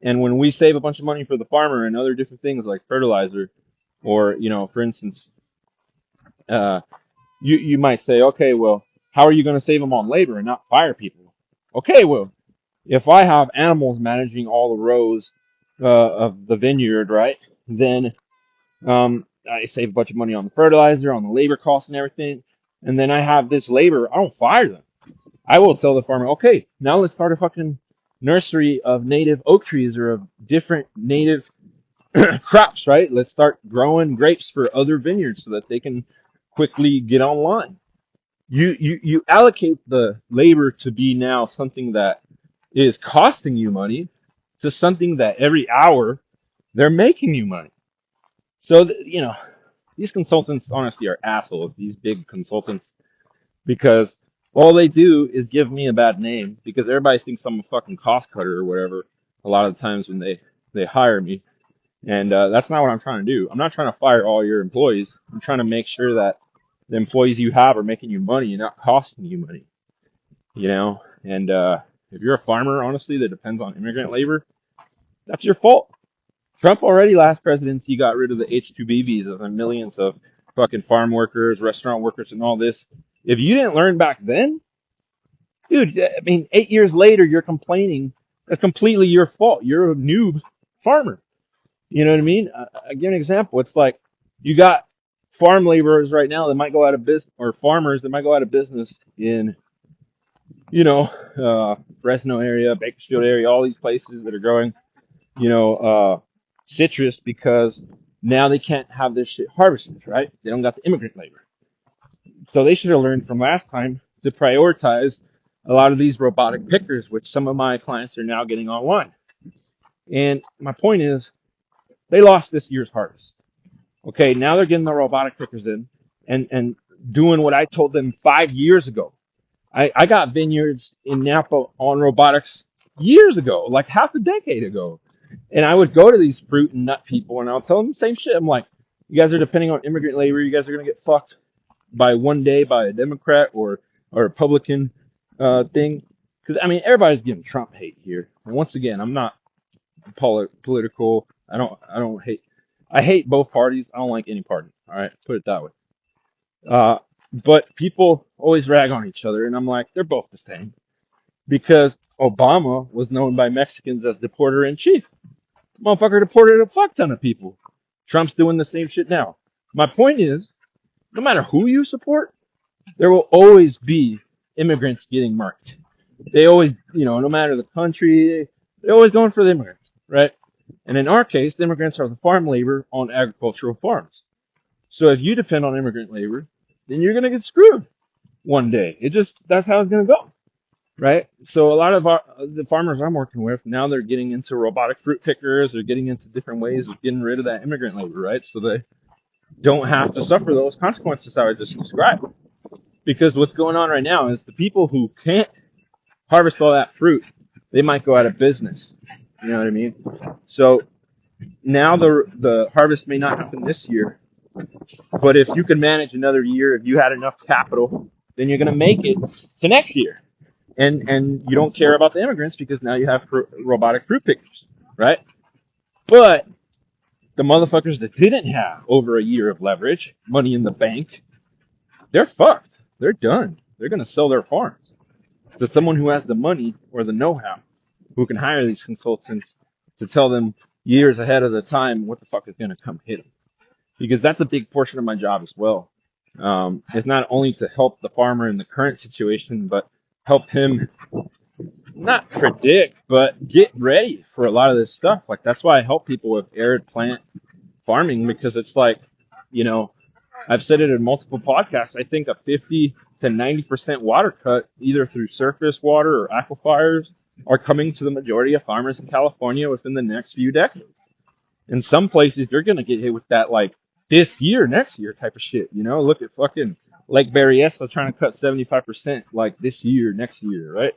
And when we save a bunch of money for the farmer and other different things like fertilizer, or for instance, uh, you might say, okay, well, how are you going to save them on labor and not fire people? Okay, well, if I have animals managing all the rows of the vineyard, right, then I save a bunch of money on the fertilizer, on the labor costs and everything, and then I have this labor. I don't fire them. I will tell the farmer, okay, now let's start a fucking nursery of native oak trees or of different native crops, right? Let's start growing grapes for other vineyards so that they can quickly get online. You allocate the labor to be now something that is costing you money to something that every hour they're making you money. So these consultants honestly are assholes. These big consultants, because all they do is give me a bad name because everybody thinks I'm a fucking cost cutter or whatever. A lot of the times when they hire me, and that's not what I'm trying to do. I'm not trying to fire all your employees. I'm trying to make sure that the employees you have are making you money and not costing you money. And if you're a farmer, honestly, that depends on immigrant labor, that's your fault. Trump already last presidency got rid of the H-2B visas and millions of fucking farm workers, restaurant workers, and all this. If you didn't learn back then, dude, I mean, 8 years later, you're complaining. That's completely your fault. You're a noob farmer. You know what I mean? I give an example. It's like you got farm laborers right now that might go out of business, or farmers that might go out of business in, Fresno area, Bakersfield area, all these places that are growing, citrus because now they can't have this shit harvested, right? They don't got the immigrant labor. So they should have learned from last time to prioritize a lot of these robotic pickers, which some of my clients are now getting online. And my point is, they lost this year's harvest. Okay, now they're getting the robotic pickers in and doing what I told them 5 years ago. I got vineyards in Napa on robotics years ago, like half a decade ago. And I would go to these fruit and nut people and I'll tell them the same shit. I'm like, you guys are depending on immigrant labor. You guys are going to get fucked by one day by a Democrat or a Republican thing. Because, I mean, everybody's giving Trump hate here. And once again, I'm not political. I don't hate. I hate both parties. I don't like any party. All right, put it that way. Uh, but people always rag on each other, and I'm like, they're both the same because Obama was known by Mexicans as deporter in chief. Motherfucker deported a fuck ton of people. Trump's doing the same shit now. My point is, no matter who you support, there will always be immigrants getting marked. They always, no matter the country, they're always going for the immigrants, right? And in our case, the immigrants are the farm labor on agricultural farms. So if you depend on immigrant labor, then you're gonna get screwed one day. That's how it's gonna go, right? So a lot of the farmers I'm working with now, they're getting into robotic fruit pickers. They're getting into different ways of getting rid of that immigrant labor, right? So they don't have to suffer those consequences that I just described. Because what's going on right now is the people who can't harvest all that fruit, they might go out of business. You know what I mean? So now the harvest may not happen this year, but if you can manage another year, if you had enough capital, then you're going to make it to next year. And you don't care about the immigrants because now you have robotic fruit pickers, right? But the motherfuckers that didn't have over a year of leverage, money in the bank, they're fucked. They're done. They're going to sell their farms to someone who has the money or the know-how, who can hire these consultants to tell them years ahead of the time what the fuck is going to come hit them. Because that's a big portion of my job as well. It's not only to help the farmer in the current situation, but help him not predict, but get ready for a lot of this stuff. Like, that's why I help people with arid plant farming, because it's like, you know, I've said it in multiple podcasts. I think a 50 to 90% water cut, either through surface water or aquifers, are coming to the majority of farmers in California within the next few decades. In some places, you're going to get hit with that, like, this year, next year type of shit. You know, look at fucking Lake Berryessa trying to cut 75%, like, this year, next year, right?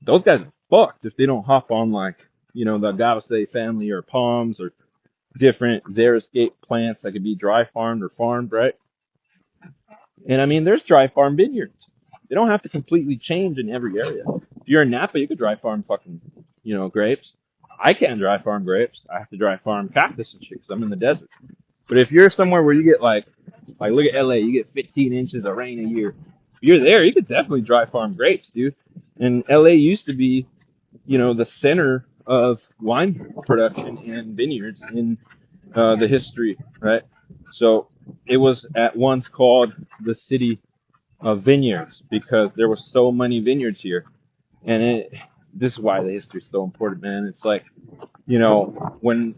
Those guys are fucked if they don't hop on, like, the Agave family or palms or different xeriscape plants that could be dry farmed or farmed, right? And I mean, there's dry farm vineyards. They don't have to completely change in every area. If you're in Napa, you could dry farm fucking, grapes. I can't dry farm grapes. I have to dry farm cactus and shit because I'm in the desert. But if you're somewhere where you get like look at LA, you get 15 inches of rain a year. If you're there, you could definitely dry farm grapes, dude. And LA used to be, the center of wine production and vineyards in the history, right? So it was at once called the city of vineyards because there were so many vineyards here. And this is why the history is so important, man. It's like, when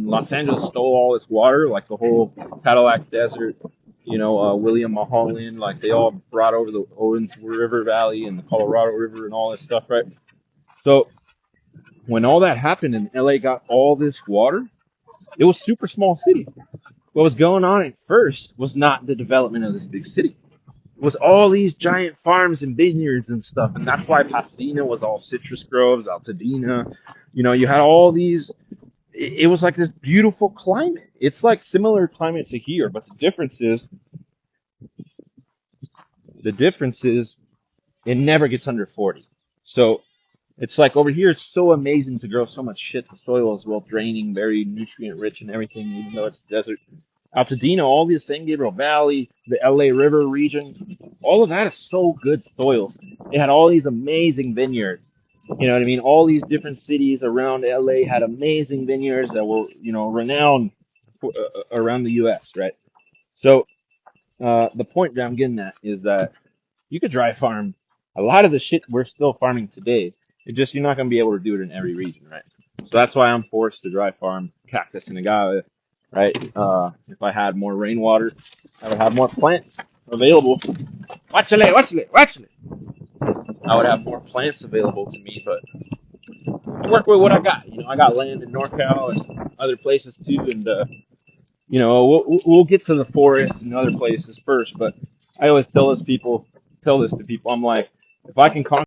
Los Angeles stole all this water, like the whole Cadillac Desert, William Mulholland, like they all brought over the Owens River Valley and the Colorado River and all this stuff, right? So when all that happened and LA got all this water, it was a super small city. What was going on at first was not the development of this big city. It was all these giant farms and vineyards and stuff. And that's why Pasadena was all citrus groves, Altadena. You had all these. It was like this beautiful climate. It's like similar climate to here, but the difference is it never gets under 40. So it's like over here, it's so amazing to grow so much shit. The soil is well draining, very nutrient rich and everything, even though it's desert. Altadena, all the San Gabriel Valley, the LA River region, all of that is so good soil. They had all these amazing vineyards. You know what I mean? All these different cities around LA had amazing vineyards that were, renowned around the U.S., right? So the point that I'm getting at is that you could dry farm a lot of the shit we're still farming today. You're not going to be able to do it in every region, right? So that's why I'm forced to dry farm cactus and agave, right? If I had more rainwater, I would have more plants available. Watch it. I would have more plants available to me, but I work with what I got. I got land in NorCal and other places too, and we'll get to the forest and other places first. But I always tell this to people, I'm like, if I can conquer